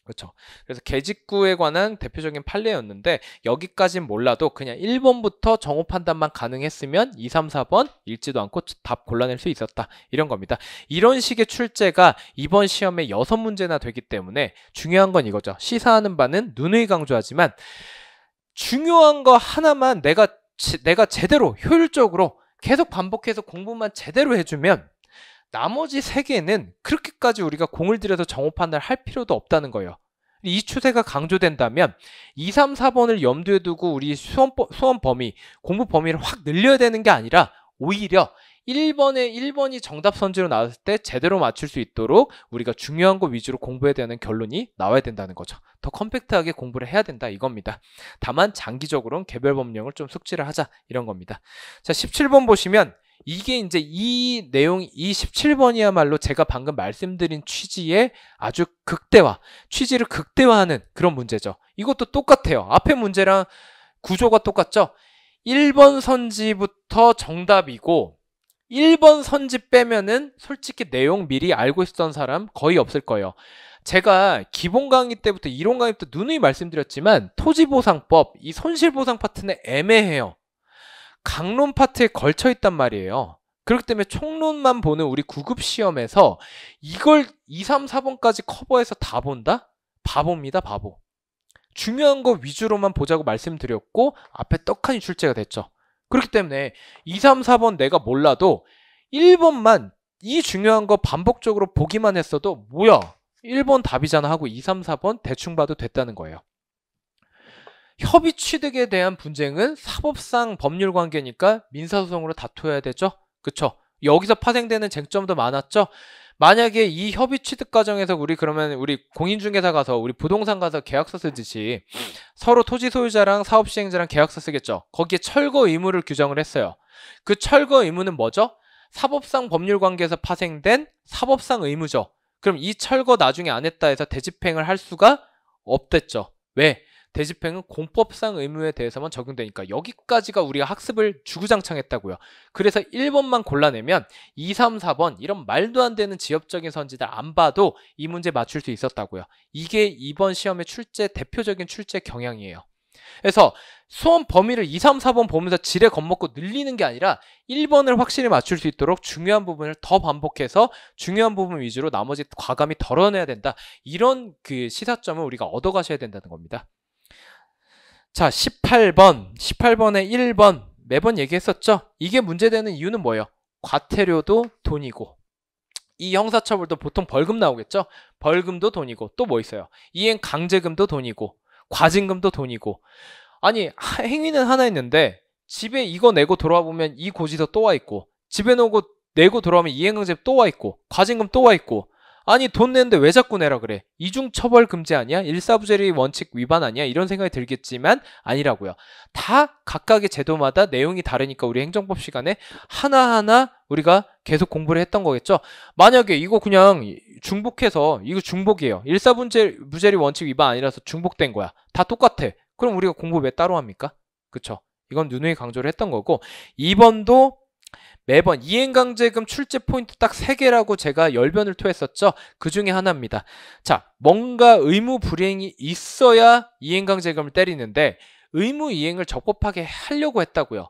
B: 그렇죠. 그래서 계직구에 관한 대표적인 판례였는데 여기까진 몰라도 그냥 1번부터 정오 판단만 가능했으면 2, 3, 4번 읽지도 않고 답 골라낼 수 있었다. 이런 겁니다. 이런 식의 출제가 이번 시험에 6문제나 되기 때문에 중요한 건 이거죠. 시사하는 바는 누누이 강조하지만 중요한 거 하나만 내가 제대로 효율적으로 계속 반복해서 공부만 제대로 해주면 나머지 3개는 그렇게까지 우리가 공을 들여서 정오 판단을 할 필요도 없다는 거예요. 이 추세가 강조된다면 2, 3, 4번을 염두에 두고 우리 수험 범위, 공부 범위를 확 늘려야 되는 게 아니라 오히려 1번이 정답 선지로 나왔을 때 제대로 맞출 수 있도록 우리가 중요한 거 위주로 공부해야 되는 결론이 나와야 된다는 거죠. 더 컴팩트하게 공부를 해야 된다 이겁니다. 다만 장기적으로는 개별 법령을 좀 숙지를 하자 이런 겁니다. 자, 17번 보시면 이게 이제 이 내용, 이 17번이야말로 제가 방금 말씀드린 취지의 아주 취지를 극대화하는 그런 문제죠. 이것도 똑같아요. 앞에 문제랑 구조가 똑같죠? 1번 선지부터 정답이고 1번 선지 빼면은 솔직히 내용 미리 알고 있었던 사람 거의 없을 거예요. 제가 기본 강의 때부터 이론 강의 때부터 누누이 말씀드렸지만 토지보상법, 이 손실보상 파트는 애매해요. 강론 파트에 걸쳐 있단 말이에요. 그렇기 때문에 총론만 보는 우리 9급 시험에서 이걸 2, 3, 4번까지 커버해서 다 본다? 바보입니다, 바보. 중요한 거 위주로만 보자고 말씀드렸고 앞에 떡하니 출제가 됐죠. 그렇기 때문에 2, 3, 4번 내가 몰라도 1번만 이 중요한 거 반복적으로 보기만 했어도 뭐야 1번 답이잖아 하고 2, 3, 4번 대충 봐도 됐다는 거예요. 협의 취득에 대한 분쟁은 사법상 법률 관계니까 민사소송으로 다투어야 되죠. 그쵸? 여기서 파생되는 쟁점도 많았죠. 만약에 이 협의 취득 과정에서 그러면 우리 공인중개사 가서 우리 부동산 가서 계약서 쓰듯이 서로 토지 소유자랑 사업 시행자랑 계약서 쓰겠죠. 거기에 철거 의무를 규정을 했어요. 그 철거 의무는 뭐죠? 사법상 법률 관계에서 파생된 사법상 의무죠. 그럼 이 철거 나중에 안 했다 해서 대집행을 할 수가 없댔죠. 왜? 대집행은 공법상 의무에 대해서만 적용되니까 여기까지가 우리가 학습을 주구장창 했다고요. 그래서 1번만 골라내면 2, 3, 4번 이런 말도 안 되는 지엽적인 선지들 안 봐도 이 문제 맞출 수 있었다고요. 이게 이번 시험의 대표적인 출제 경향이에요. 그래서 수험 범위를 2, 3, 4번 보면서 지레 겁먹고 늘리는 게 아니라 1번을 확실히 맞출 수 있도록 중요한 부분을 더 반복해서 중요한 부분 위주로 나머지 과감히 덜어내야 된다. 이런 그 시사점을 우리가 얻어가셔야 된다는 겁니다. 자, 18번에 1번 매번 얘기했었죠. 이게 문제되는 이유는 뭐예요? 과태료도 돈이고 이 형사처벌도 보통 벌금 나오겠죠. 벌금도 돈이고 또 뭐 있어요? 이행 강제금도 돈이고 과징금도 돈이고. 아니 행위는 하나 있는데 집에 이거 내고 돌아와 보면 이 고지서 또 와 있고 집에 내고 돌아오면 이행강제 또 와 있고 과징금 또 와 있고. 아니 돈 내는데 왜 자꾸 내라 그래? 이중처벌 금지 아니야? 일사부재리 원칙 위반 아니야? 이런 생각이 들겠지만 아니라고요. 다 각각의 제도마다 내용이 다르니까 우리 행정법 시간에 하나하나 우리가 계속 공부를 했던 거겠죠. 만약에 이거 그냥 중복해서 이거 중복이에요. 일사부재리 원칙 위반 아니라서 중복된 거야. 다 똑같아. 그럼 우리가 공부 왜 따로 합니까? 그쵸? 이건 누누이 강조를 했던 거고 2번도 매번 이행강제금 출제 포인트 딱 3개라고 제가 열변을 토했었죠. 그 중에 하나입니다. 자, 뭔가 의무 불이행이 있어야 이행강제금을 때리는데 의무 이행을 적법하게 하려고 했다고요.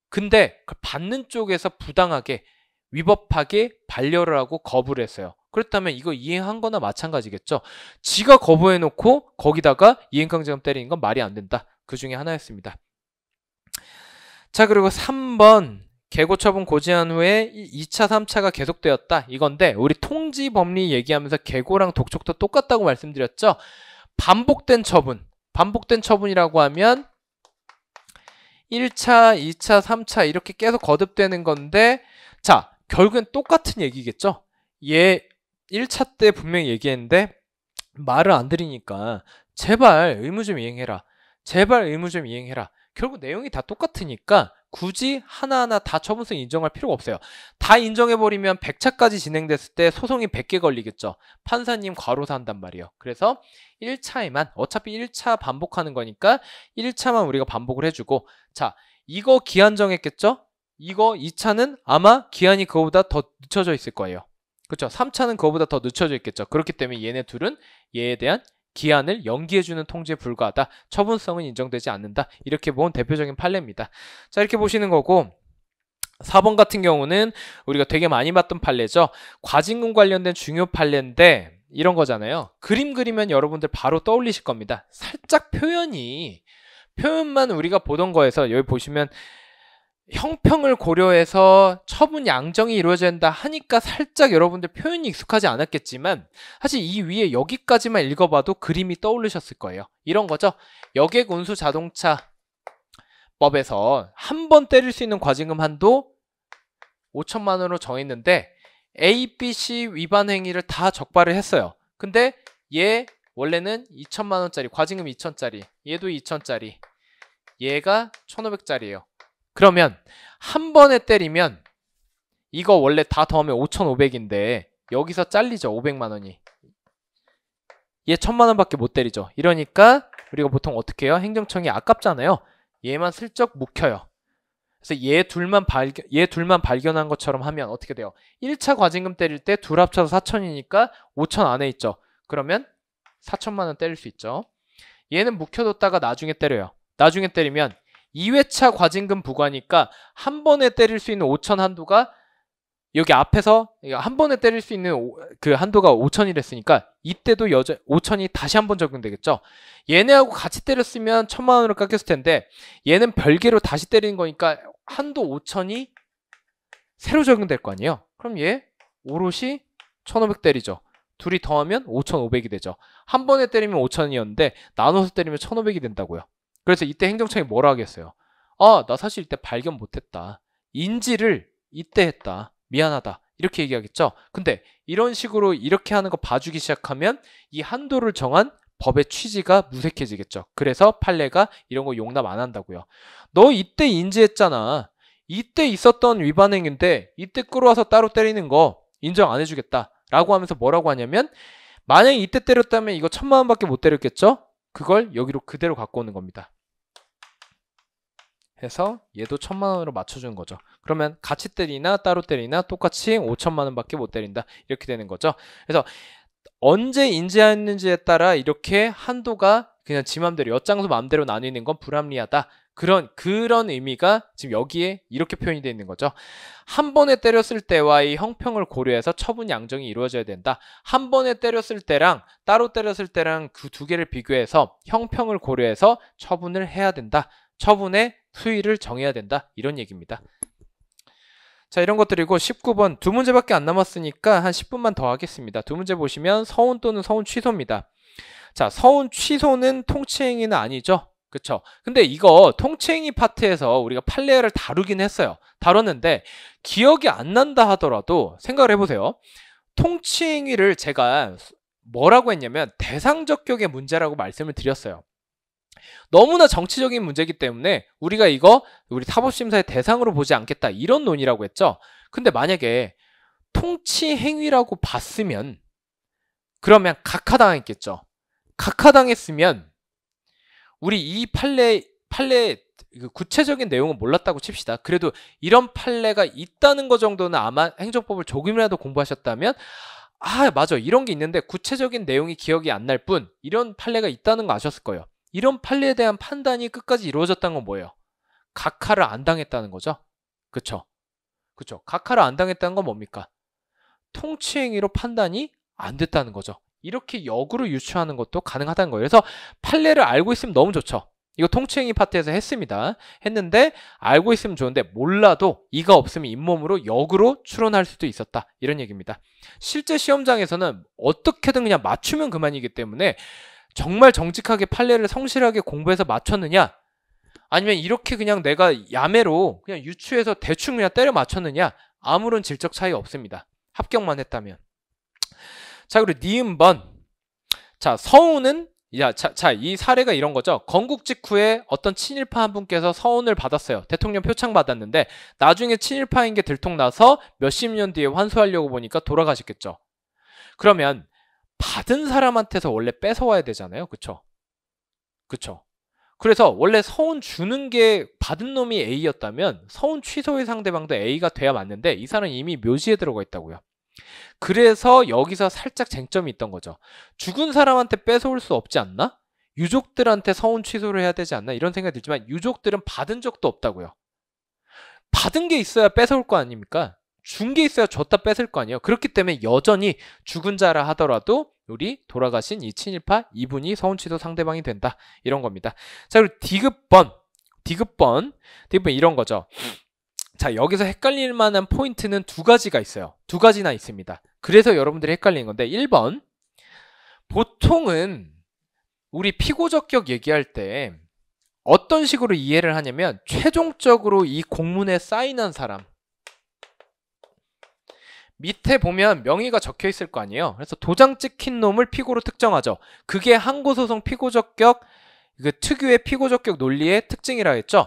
B: 근데 그걸 받는 쪽에서 부당하게 위법하게 반려를 하고 거부를 했어요. 그렇다면 이거 이행한 거나 마찬가지겠죠. 지가 거부해놓고 거기다가 이행강제금 때리는 건 말이 안 된다. 그 중에 하나였습니다. 자, 그리고 3번 개고처분 고지한 후에 2차, 3차가 계속되었다. 이건데 우리 통지법리 얘기하면서 개고랑 독촉도 똑같다고 말씀드렸죠. 반복된 처분이라고 하면 1차, 2차, 3차 이렇게 계속 거듭되는 건데 자, 결국엔 똑같은 얘기겠죠. 얘 1차 때 분명히 얘기했는데 말을 안 들으니까 제발 의무 좀 이행해라. 결국 내용이 다 똑같으니까 굳이 하나하나 다 처분성 인정할 필요가 없어요. 다 인정해버리면 100차까지 진행됐을 때 소송이 100개 걸리겠죠. 판사님 과로사 한단 말이에요. 그래서 1차에만 어차피 1차 반복하는 거니까 1차만 우리가 반복을 해주고 자, 이거 기한 정했겠죠? 이거 2차는 아마 기한이 그거보다 더 늦춰져 있을 거예요. 그렇죠? 3차는 그거보다 더 늦춰져 있겠죠. 그렇기 때문에 얘네 둘은 얘에 대한 기한을 연기해주는 통지에 불과하다. 처분성은 인정되지 않는다. 이렇게 본 대표적인 판례입니다. 자, 이렇게 보시는 거고 4번 같은 경우는 우리가 되게 많이 봤던 판례죠. 과징금 관련된 중요 판례인데 이런 거잖아요. 그림 그리면 여러분들 바로 떠올리실 겁니다. 살짝 표현만 우리가 보던 거에서 여기 보시면 형평을 고려해서 처분 양정이 이루어져야 된다 하니까 살짝 여러분들 표현이 익숙하지 않았겠지만 사실 이 위에 여기까지만 읽어봐도 그림이 떠오르셨을 거예요. 이런 거죠. 여객 운수 자동차 법에서 한 번 때릴 수 있는 과징금 한도 5천만 원으로 정했는데 A, B, C 위반 행위를 다 적발을 했어요. 근데 얘 원래는 2천만 원짜리 과징금 2천짜리 얘도 2천짜리 얘가 1,500짜리예요. 그러면 한 번에 때리면 이거 원래 다 더하면 5,500인데 여기서 잘리죠. 500만 원이. 얘 1,000만 원밖에 못 때리죠. 이러니까 우리가 보통 어떻게 해요? 행정청이 아깝잖아요. 얘만 슬쩍 묵혀요. 그래서 얘 둘만 발견한 것처럼 하면 어떻게 돼요? 1차 과징금 때릴 때 둘 합쳐서 4천이니까 5천 안에 있죠. 그러면 4천만 원 때릴 수 있죠. 얘는 묵혀뒀다가 나중에 때려요. 나중에 때리면 2회차 과징금 부과니까 한 번에 때릴 수 있는 5천 한도가 여기 앞에서 한 번에 때릴 수 있는 그 한도가 5천이랬으니까 이때도 5천이 다시 한 번 적용되겠죠. 얘네하고 같이 때렸으면 1,000만 원으로 깎였을 텐데 얘는 별개로 다시 때리는 거니까 한도 5천이 새로 적용될 거 아니에요. 그럼 얘 오롯이 1,500 때리죠. 둘이 더하면 5,500이 되죠. 한 번에 때리면 5천이었는데 나눠서 때리면 1,500이 된다고요. 그래서 이때 행정청이 뭐라 하겠어요? 아, 나 사실 이때 발견 못했다. 인지를 이때 했다. 미안하다. 이렇게 얘기하겠죠. 근데 이런 식으로 이렇게 하는 거 봐주기 시작하면 이 한도를 정한 법의 취지가 무색해지겠죠. 그래서 판례가 이런 거 용납 안 한다고요. 너 이때 인지했잖아. 이때 있었던 위반 행위인데 이때 끌어와서 따로 때리는 거 인정 안 해주겠다. 라고 하면서 뭐라고 하냐면 만약에 이때 때렸다면 이거 1,000만 원밖에 못 때렸겠죠? 그걸 여기로 그대로 갖고 오는 겁니다. 해서 얘도 1000만 원으로 맞춰주는 거죠. 그러면 같이 때리나 따로 때리나 똑같이 5천만 원밖에 못 때린다. 이렇게 되는 거죠. 그래서 언제 인지했는지에 따라 이렇게 한도가 그냥 지 맘대로 엿장수 맘대로 나뉘는 건 불합리하다. 그런 의미가 지금 여기에 이렇게 표현이 되어 있는 거죠. 한 번에 때렸을 때와의 형평을 고려해서 처분 양정이 이루어져야 된다. 한 번에 때렸을 때랑 따로 때렸을 때랑 그 두 개를 비교해서 형평을 고려해서 처분을 해야 된다. 처분의 수위를 정해야 된다. 이런 얘기입니다. 자, 이런 것들이고 19번 두 문제밖에 안 남았으니까 한 10분만 더 하겠습니다. 두 문제 보시면 서운 또는 서운 취소입니다. 자, 서운 취소는 통치행위는 아니죠. 그쵸? 근데 이거 통치행위 파트에서 우리가 판례를 다루긴 했어요. 다뤘는데 기억이 안 난다 하더라도 생각을 해보세요. 통치행위를 제가 뭐라고 했냐면 대상적격의 문제라고 말씀을 드렸어요. 너무나 정치적인 문제이기 때문에 우리가 이거 우리 타법심사의 대상으로 보지 않겠다 이런 논의라고 했죠. 근데 만약에 통치행위라고 봤으면 그러면 각하당했겠죠. 각하당했으면 우리 이 판례 구체적인 내용은 몰랐다고 칩시다. 그래도 이런 판례가 있다는 거 정도는 아마 행정법을 조금이라도 공부하셨다면 아 맞아 이런 게 있는데 구체적인 내용이 기억이 안 날 뿐 이런 판례가 있다는 거 아셨을 거예요. 이런 판례에 대한 판단이 끝까지 이루어졌다는 건 뭐예요? 각하를 안 당했다는 거죠. 그쵸? 그쵸? 각하를 안 당했다는 건 뭡니까? 통치행위로 판단이 안 됐다는 거죠. 이렇게 역으로 유추하는 것도 가능하다는 거예요. 그래서 판례를 알고 있으면 너무 좋죠. 이거 통치행위 파트에서 했습니다. 했는데 알고 있으면 좋은데 몰라도 이가 없으면 잇몸으로 역으로 추론할 수도 있었다. 이런 얘기입니다. 실제 시험장에서는 어떻게든 그냥 맞추면 그만이기 때문에 정말 정직하게 판례를 성실하게 공부해서 맞췄느냐 아니면 이렇게 그냥 내가 야매로 그냥 유추해서 대충 그냥 때려 맞췄느냐 아무런 질적 차이 없습니다. 합격만 했다면. 자, 그리고 니은번. 자, 서운은 이 사례가 이런 거죠. 건국 직후에 어떤 친일파 한 분께서 서운을 받았어요. 대통령 표창 받았는데 나중에 친일파인 게 들통나서 몇십 년 뒤에 환수하려고 보니까 돌아가셨겠죠. 그러면 받은 사람한테서 원래 뺏어와야 되잖아요. 그쵸? 그쵸? 그래서 원래 서운 주는 게 받은 놈이 A였다면 서운 취소의 상대방도 A가 돼야 맞는데 이 사람은 이미 묘지에 들어가 있다고요. 그래서 여기서 살짝 쟁점이 있던 거죠. 죽은 사람한테 뺏어올 수 없지 않나? 유족들한테 서운 취소를 해야 되지 않나? 이런 생각이 들지만 유족들은 받은 적도 없다고요. 받은 게 있어야 뺏어올 거 아닙니까? 준 게 있어야 줬다 뺏을 거 아니에요. 그렇기 때문에 여전히 죽은 자라 하더라도 우리 돌아가신 이 친일파 이분이 서운 취소 상대방이 된다. 이런 겁니다. 자, 그리고 디귿번 이런 거죠. 자, 여기서 헷갈릴 만한 포인트는 두 가지가 있어요. 두 가지나 있습니다. 그래서 여러분들이 헷갈리는 건데 1번 보통은 우리 피고적격 얘기할 때 어떤 식으로 이해를 하냐면 최종적으로 이 공문에 사인한 사람 밑에 보면 명의가 적혀 있을 거 아니에요. 그래서 도장 찍힌 놈을 피고로 특정하죠. 그게 항고소송 피고적격 그 특유의 피고적격 논리의 특징이라 했죠.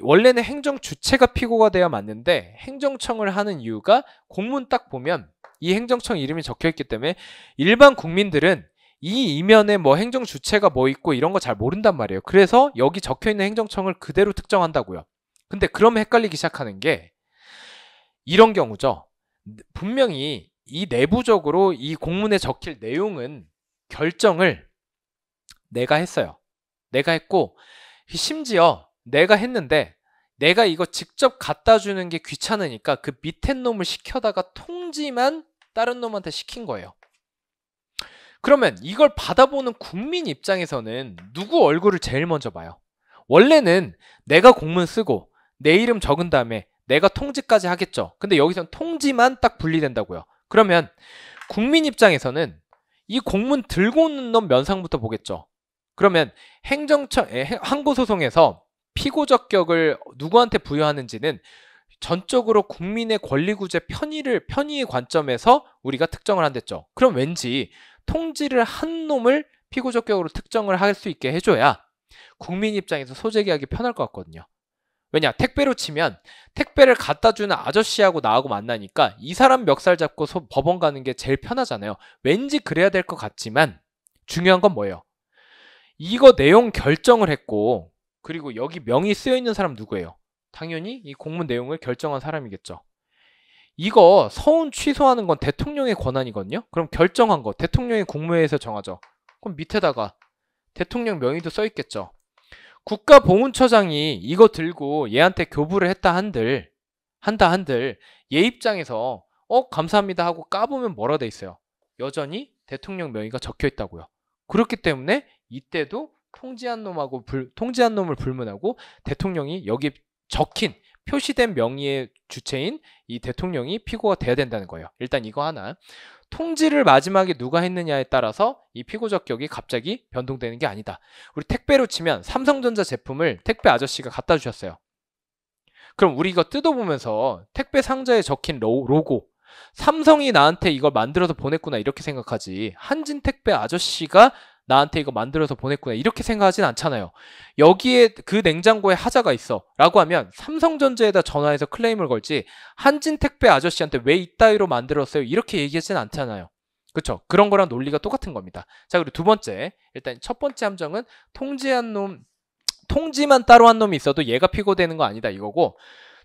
B: 원래는 행정 주체가 피고가 돼야 맞는데 행정청을 하는 이유가 공문 딱 보면 이 행정청 이름이 적혀 있기 때문에 일반 국민들은 이 이면에 뭐 행정 주체가 뭐 있고 이런 거 잘 모른단 말이에요. 그래서 여기 적혀 있는 행정청을 그대로 특정한다고요. 근데 그러면 헷갈리기 시작하는 게 이런 경우죠. 분명히 이 내부적으로 이 공문에 적힐 내용은 결정을 내가 했어요. 내가 했고 심지어 내가 했는데 내가 이거 직접 갖다 주는 게 귀찮으니까 그 밑에 놈을 시켜다가 통지만 다른 놈한테 시킨 거예요. 그러면 이걸 받아보는 국민 입장에서는 누구 얼굴을 제일 먼저 봐요? 원래는 내가 공문 쓰고 내 이름 적은 다음에 내가 통지까지 하겠죠. 근데 여기서는 통지만 딱 분리된다고요. 그러면 국민 입장에서는 이 공문 들고 오는 놈 면상부터 보겠죠. 그러면 행정청 항고소송에서 피고적격을 누구한테 부여하는지는 전적으로 국민의 권리구제 편의의 관점에서 우리가 특정을 한댔죠. 그럼 왠지 통지를 한 놈을 피고적격으로 특정을 할 수 있게 해줘야 국민 입장에서 소재기하기 편할 것 같거든요. 왜냐? 택배로 치면 택배를 갖다 주는 아저씨하고 나하고 만나니까 이 사람 멱살 잡고 법원 가는 게 제일 편하잖아요. 왠지 그래야 될 것 같지만 중요한 건 뭐예요? 이거 내용 결정을 했고, 그리고 여기 명의 쓰여 있는 사람 누구예요? 당연히 이 공문 내용을 결정한 사람이겠죠. 이거 서운 취소하는 건 대통령의 권한이거든요. 그럼 결정한 거 대통령이 국무회의에서 정하죠. 그럼 밑에다가 대통령 명의도 써 있겠죠. 국가보훈처장이 이거 들고 얘한테 교부를 했다 한들 얘 입장에서 감사합니다 하고 까보면 뭐라 돼 있어요? 여전히 대통령 명의가 적혀 있다고요. 그렇기 때문에 이때도 통지한 놈을 불문하고 대통령이 여기 적힌 표시된 명의의 주체인 이 대통령이 피고가 돼야 된다는 거예요. 일단 이거 하나. 통지를 마지막에 누가 했느냐에 따라서 이 피고적격이 갑자기 변동되는 게 아니다. 우리 택배로 치면 삼성전자 제품을 택배 아저씨가 갖다 주셨어요. 그럼 우리 이거 뜯어보면서 택배 상자에 적힌 로고, 삼성이 나한테 이걸 만들어서 보냈구나 이렇게 생각하지, 한진택배 아저씨가 나한테 이거 만들어서 보냈구나 이렇게 생각하진 않잖아요. 여기에 그 냉장고에 하자가 있어 라고 하면 삼성전자에다 전화해서 클레임을 걸지, 한진택배 아저씨한테 왜 이따위로 만들었어요 이렇게 얘기하진 않잖아요. 그쵸? 그런 거랑 논리가 똑같은 겁니다. 자, 그리고 두 번째, 일단 첫 번째 함정은 통지만 따로 한 놈이 있어도 얘가 피고되는 거 아니다 이거고,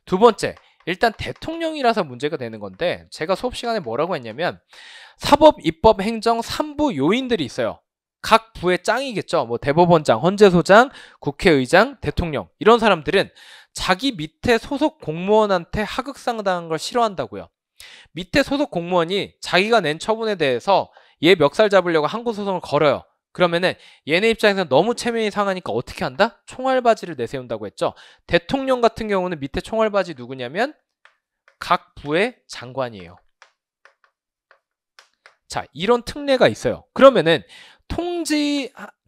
B: 두 번째, 일단 대통령이라서 문제가 되는 건데, 제가 수업 시간에 뭐라고 했냐면 사법, 입법, 행정 3부 요인들이 있어요. 각 부의 짱이겠죠. 뭐 대법원장, 헌재소장, 국회의장, 대통령, 이런 사람들은 자기 밑에 소속 공무원한테 하극상당한 걸 싫어한다고요. 밑에 소속 공무원이 자기가 낸 처분에 대해서 얘 멱살 잡으려고 항고소송을 걸어요. 그러면은 얘네 입장에서 너무 체면이 상하니까 어떻게 한다? 총알바지를 내세운다고 했죠. 대통령 같은 경우는 밑에 총알바지 누구냐면 각 부의 장관이에요. 자, 이런 특례가 있어요. 그러면은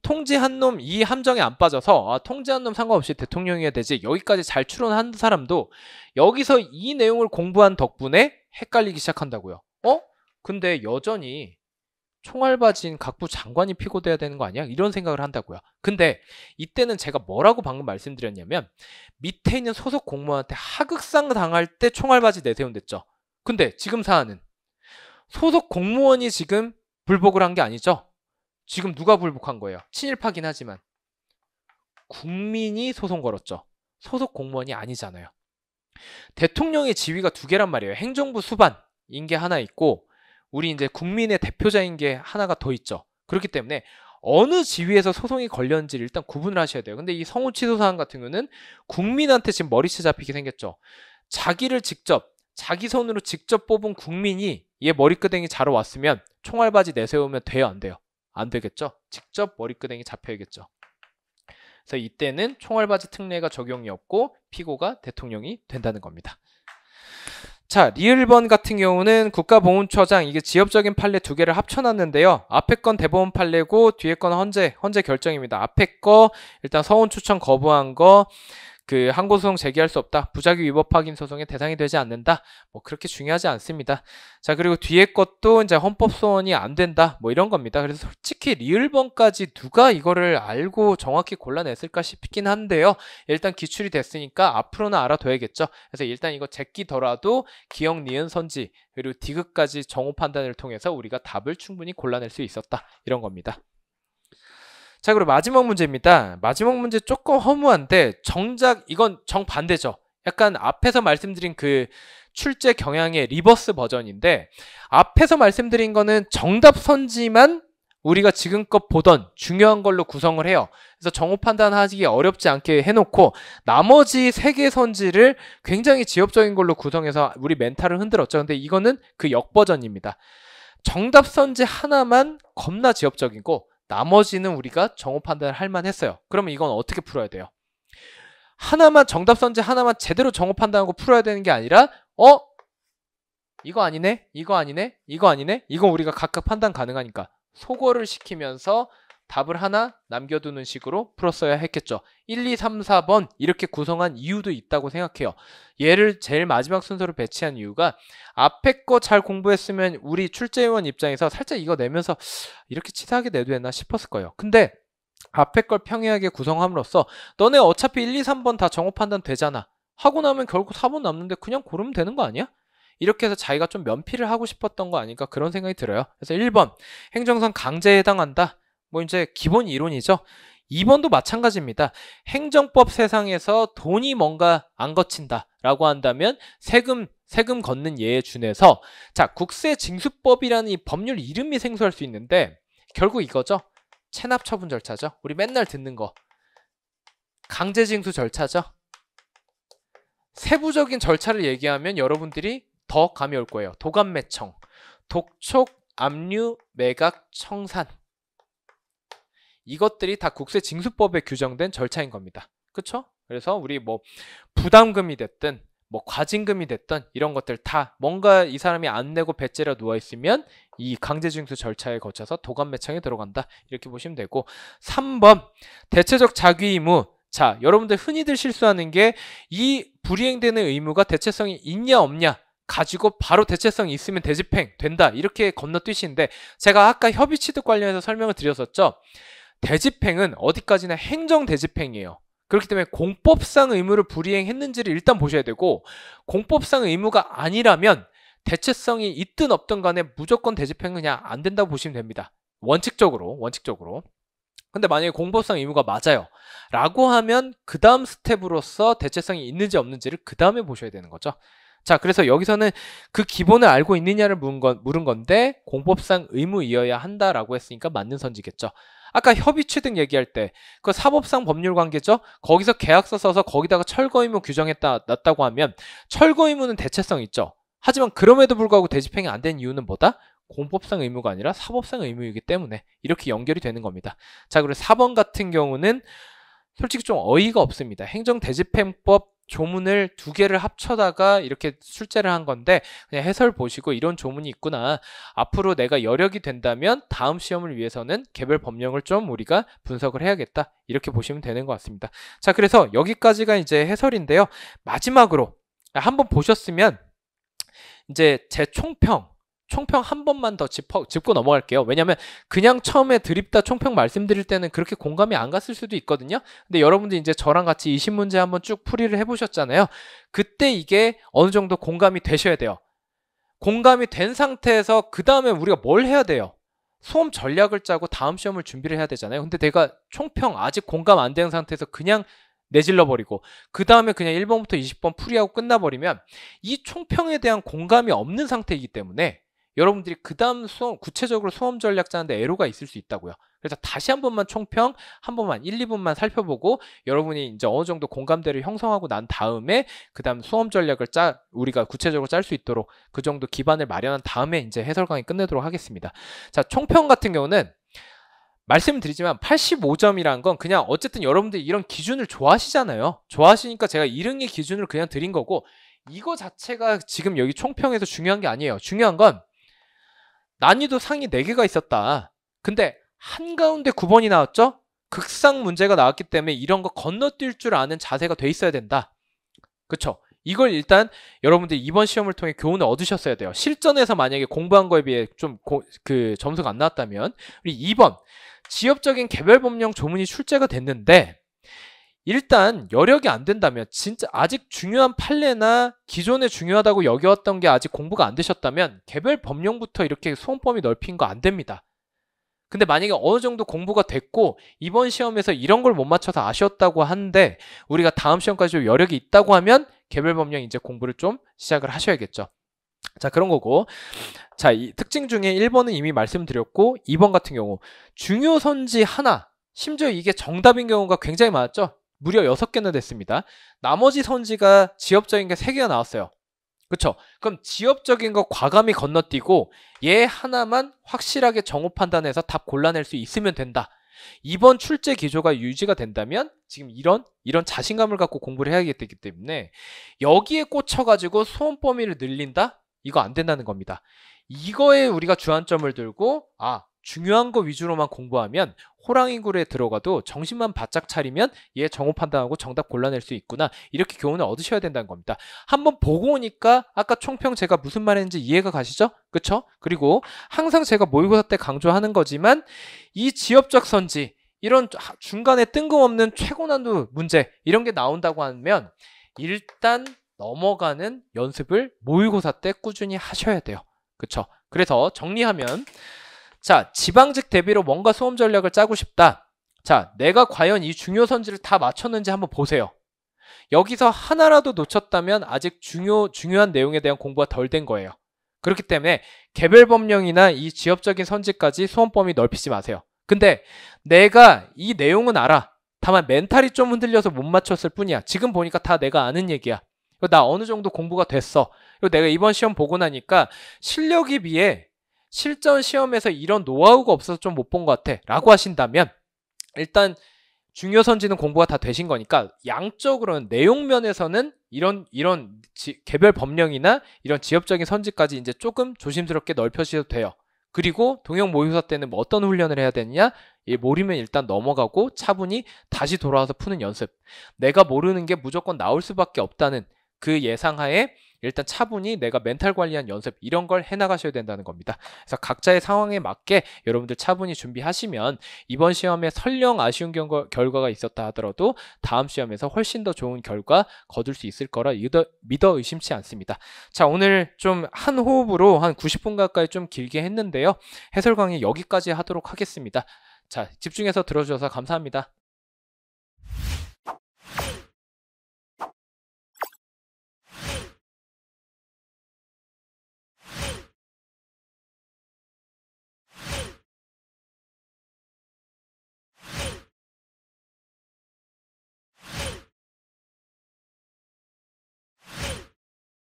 B: 통지한 놈 이 함정에 안 빠져서 통지한 놈 상관없이 대통령이어야 되지, 여기까지 잘 추론한 사람도 여기서 이 내용을 공부한 덕분에 헷갈리기 시작한다고요. 근데 여전히 총알바지인 각부 장관이 피고돼야 되는 거 아니야? 이런 생각을 한다고요. 근데 이때는 제가 뭐라고 방금 말씀드렸냐면 밑에 있는 소속 공무원한테 하극상 당할 때 총알바지 내세운댔죠. 근데 지금 사안은 소속 공무원이 지금 불복을 한 게 아니죠. 지금 누가 불복한 거예요? 친일파긴 하지만 국민이 소송 걸었죠. 소속 공무원이 아니잖아요. 대통령의 지위가 두 개란 말이에요. 행정부 수반인 게 하나 있고 우리 이제 국민의 대표자인 게 하나가 더 있죠. 그렇기 때문에 어느 지위에서 소송이 걸렸는지를 일단 구분을 하셔야 돼요. 근데 이 성우 취소 사안 같은 경우는 국민한테 지금 머리채 잡히게 생겼죠. 자기 손으로 직접 뽑은 국민이 얘 머리끄댕이 자러 왔으면 총알바지 내세우면 돼요, 안 돼요? 안 되겠죠? 직접 머리끄댕이 잡혀야겠죠. 그래서 이때는 총알바지 특례가 적용이 없고 피고가 대통령이 된다는 겁니다. 자, 리을번 같은 경우는 국가보훈처장, 이게 지역적인 판례 두 개를 합쳐놨는데요. 앞에 건 대법원 판례고 뒤에 건 헌재 결정입니다. 앞에 거 일단 서운 추천 거부한 거, 그 항고소송 제기할 수 없다, 부작위 위법 확인 소송의 대상이 되지 않는다, 뭐 그렇게 중요하지 않습니다. 자, 그리고 뒤에 것도 이제 헌법 소원이 안 된다, 뭐 이런 겁니다. 그래서 솔직히 리을번까지 누가 이거를 알고 정확히 골라냈을까 싶긴 한데요. 일단 기출이 됐으니까 앞으로는 알아둬야겠죠. 그래서 일단 이거 제끼더라도 기역, 니은, 선지 그리고 디귿까지 정오 판단을 통해서 우리가 답을 충분히 골라낼 수 있었다, 이런 겁니다. 자, 그리고 마지막 문제입니다. 마지막 문제 조금 허무한데 정작 이건 정반대죠. 약간 앞에서 말씀드린 그 출제 경향의 리버스 버전인데, 앞에서 말씀드린 거는 정답 선지만 우리가 지금껏 보던 중요한 걸로 구성을 해요. 그래서 정오 판단하기 어렵지 않게 해놓고 나머지 3개 선지를 굉장히 지엽적인 걸로 구성해서 우리 멘탈을 흔들었죠. 근데 이거는 그 역버전입니다. 정답 선지 하나만 겁나 지엽적이고 나머지는 우리가 정오 판단을 할 만했어요. 그러면 이건 어떻게 풀어야 돼요? 하나만, 정답 선지 하나만 제대로 정오 판단하고 풀어야 되는 게 아니라 이거 아니네, 이거 아니네, 이거 아니네, 이건 우리가 각각 판단 가능하니까 소거를 시키면서 답을 하나 남겨두는 식으로 풀었어야 했겠죠. 1, 2, 3, 4번 이렇게 구성한 이유도 있다고 생각해요. 얘를 제일 마지막 순서로 배치한 이유가 앞에 거 잘 공부했으면 우리 출제위원 입장에서 살짝 이거 내면서 이렇게 치사하게 내도 되나 싶었을 거예요. 근데 앞에 걸 평이하게 구성함으로써 너네 어차피 1, 2, 3번 다 정오 판단 되잖아 하고 나면 결국 4번 남는데 그냥 고르면 되는 거 아니야? 이렇게 해서 자기가 좀 면피를 하고 싶었던 거 아닐까, 그런 생각이 들어요. 그래서 1번 행정상 강제에 해당한다. 뭐 이제 기본 이론이죠. 2번도 마찬가지입니다. 행정법 세상에서 돈이 뭔가 안 거친다 라고 한다면 세금 걷는 예에 준해서 자, 국세징수법이라는 이 법률 이름이 생소할 수 있는데 결국 이거죠. 체납 처분 절차죠. 우리 맨날 듣는 거. 강제징수 절차죠. 세부적인 절차를 얘기하면 여러분들이 더 감이 올 거예요. 도감매청, 독촉, 압류, 매각, 청산. 이것들이 다 국세징수법에 규정된 절차인 겁니다. 그쵸? 그래서 우리 뭐 부담금이 됐든 뭐 과징금이 됐든 이런 것들 다 뭔가 이 사람이 안 내고 배째려 누워있으면 이 강제징수 절차에 거쳐서 도감매청에 들어간다. 이렇게 보시면 되고 3번 대체적 자기 의무. 자, 여러분들 흔히들 실수하는 게 이 불이행되는 의무가 대체성이 있냐 없냐 가지고 바로 대체성이 있으면 대집행 된다. 이렇게 건너뛰시는데 제가 아까 협의 취득 관련해서 설명을 드렸었죠. 대집행은 어디까지나 행정 대집행이에요. 그렇기 때문에 공법상 의무를 불이행했는지를 일단 보셔야 되고 공법상 의무가 아니라면 대체성이 있든 없든 간에 무조건 대집행은 그냥 안 된다고 보시면 됩니다. 원칙적으로. 근데 만약에 공법상 의무가 맞아요 라고 하면 그 다음 스텝으로서 대체성이 있는지 없는지를 그 다음에 보셔야 되는 거죠. 자, 그래서 여기서는 그 기본을 알고 있느냐를 물은 건데 공법상 의무이어야 한다라고 했으니까 맞는 선지겠죠. 아까 협의 취득 얘기할 때 그 사법상 법률 관계죠. 거기서 계약서 써서 거기다가 철거 의무 놨다고 하면 철거 의무는 대체성 있죠. 하지만 그럼에도 불구하고 대집행이 안 된 이유는 뭐다? 공법상 의무가 아니라 사법상 의무이기 때문에 이렇게 연결이 되는 겁니다. 자, 그리고 4번 같은 경우는 솔직히 좀 어이가 없습니다. 행정대집행법 조문을 두 개를 합쳐다가 이렇게 출제를 한 건데 그냥 해설 보시고 이런 조문이 있구나. 앞으로 내가 여력이 된다면 다음 시험을 위해서는 개별 법령을 좀 우리가 분석을 해야겠다. 이렇게 보시면 되는 것 같습니다. 자, 그래서 여기까지가 이제 해설인데요. 마지막으로 한번 보셨으면 이제 제 총평 한 번만 더 짚고 넘어갈게요. 왜냐면 그냥 처음에 드립다 총평 말씀드릴 때는 그렇게 공감이 안 갔을 수도 있거든요. 근데 여러분들 이제 저랑 같이 20문제 한번 쭉 풀이를 해보셨잖아요. 그때 이게 어느 정도 공감이 되셔야 돼요. 공감이 된 상태에서 그 다음에 우리가 뭘 해야 돼요? 수험 전략을 짜고 다음 시험을 준비를 해야 되잖아요. 근데 내가 총평 아직 공감 안 된 상태에서 그냥 내질러버리고 그 다음에 그냥 1번부터 20번 풀이하고 끝나버리면 이 총평에 대한 공감이 없는 상태이기 때문에 여러분들이 그 다음 구체적으로 수험 전략 짜는데 애로가 있을 수 있다고요. 그래서 다시 한 번만 총평 한 번만 1, 2분만 살펴보고 여러분이 이제 어느 정도 공감대를 형성하고 난 다음에 그 다음 수험 전략을 우리가 구체적으로 짤 수 있도록 그 정도 기반을 마련한 다음에 이제 해설 강의 끝내도록 하겠습니다. 자, 총평 같은 경우는 말씀드리지만 85점이란 건 그냥 어쨌든 여러분들이 이런 기준을 좋아하시잖아요. 좋아하시니까 제가 1응의 기준을 그냥 드린 거고 이거 자체가 지금 여기 총평에서 중요한 게 아니에요. 중요한 건 난이도 상위 4개가 있었다. 근데 한가운데 9번이 나왔죠? 극상 문제가 나왔기 때문에 이런 거 건너뛸 줄 아는 자세가 돼 있어야 된다. 그쵸? 이걸 일단 여러분들이 이번 시험을 통해 교훈을 얻으셨어야 돼요. 실전에서 만약에 공부한 거에 비해 좀 점수가 안 나왔다면 우리 2번 지역적인 개별법령 조문이 출제가 됐는데 일단 여력이 안 된다면 진짜 아직 중요한 판례나 기존에 중요하다고 여겨왔던 게 아직 공부가 안 되셨다면 개별 법령부터 이렇게 수험 범위 넓힌 거 안 됩니다. 근데 만약에 어느 정도 공부가 됐고 이번 시험에서 이런 걸 못 맞춰서 아쉬웠다고 하는데 우리가 다음 시험까지 여력이 있다고 하면 개별 법령 이제 공부를 좀 시작을 하셔야겠죠. 자, 그런 거고. 자, 이 특징 중에 1번은 이미 말씀드렸고 2번 같은 경우 중요 선지 하나, 심지어 이게 정답인 경우가 굉장히 많았죠. 무려 6개나 됐습니다. 나머지 선지가 지엽적인 게 3개가 나왔어요. 그쵸? 그럼 지엽적인 거 과감히 건너뛰고 얘 하나만 확실하게 정오 판단해서 답 골라낼 수 있으면 된다. 이번 출제 기조가 유지가 된다면 지금 이런 자신감을 갖고 공부를 해야겠기 때문에 여기에 꽂혀가지고 수험 범위를 늘린다? 이거 안 된다는 겁니다. 이거에 우리가 주안점을 들고 중요한 거 위주로만 공부하면 호랑이굴에 들어가도 정신만 바짝 차리면 얘 정오 판단하고 정답 골라낼 수 있구나. 이렇게 교훈을 얻으셔야 된다는 겁니다. 한번 보고 오니까 아까 총평 제가 무슨 말했는지 이해가 가시죠? 그쵸? 그리고 항상 제가 모의고사 때 강조하는 거지만 이 지엽적 선지 이런 중간에 뜬금없는 최고 난도 문제 이런 게 나온다고 하면 일단 넘어가는 연습을 모의고사 때 꾸준히 하셔야 돼요. 그쵸? 그래서 정리하면 자, 지방직 대비로 뭔가 수험 전략을 짜고 싶다. 자, 내가 과연 이 중요 선지를 다 맞췄는지 한번 보세요. 여기서 하나라도 놓쳤다면 아직 중요한 내용에 대한 공부가 덜 된 거예요. 그렇기 때문에 개별 법령이나 이 지역적인 선지까지 수험 범위 넓히지 마세요. 근데 내가 이 내용은 알아. 다만 멘탈이 좀 흔들려서 못 맞췄을 뿐이야. 지금 보니까 다 내가 아는 얘기야. 나 어느 정도 공부가 됐어. 그리고 내가 이번 시험 보고 나니까 실력에 비해 실전 시험에서 이런 노하우가 없어서 좀 못 본 것 같아 라고 하신다면 일단 중요 선지는 공부가 다 되신 거니까 양적으로는 내용 면에서는 이런 개별 법령이나 이런 지역적인 선지까지 이제 조금 조심스럽게 넓혀주셔도 돼요. 그리고 동형 모의고사 때는 뭐 어떤 훈련을 해야 되느냐? 모르면 일단 넘어가고 차분히 다시 돌아와서 푸는 연습. 내가 모르는 게 무조건 나올 수밖에 없다는 그 예상하에 일단 차분히 내가 멘탈 관리한 연습 이런 걸 해나가셔야 된다는 겁니다. 그래서 각자의 상황에 맞게 여러분들 차분히 준비하시면 이번 시험에 설령 아쉬운 결과가 있었다 하더라도 다음 시험에서 훨씬 더 좋은 결과 거둘 수 있을 거라 믿어 의심치 않습니다. 자, 오늘 좀 한 호흡으로 한 90분 가까이 좀 길게 했는데요. 해설 강의 여기까지 하도록 하겠습니다. 자, 집중해서 들어주셔서 감사합니다.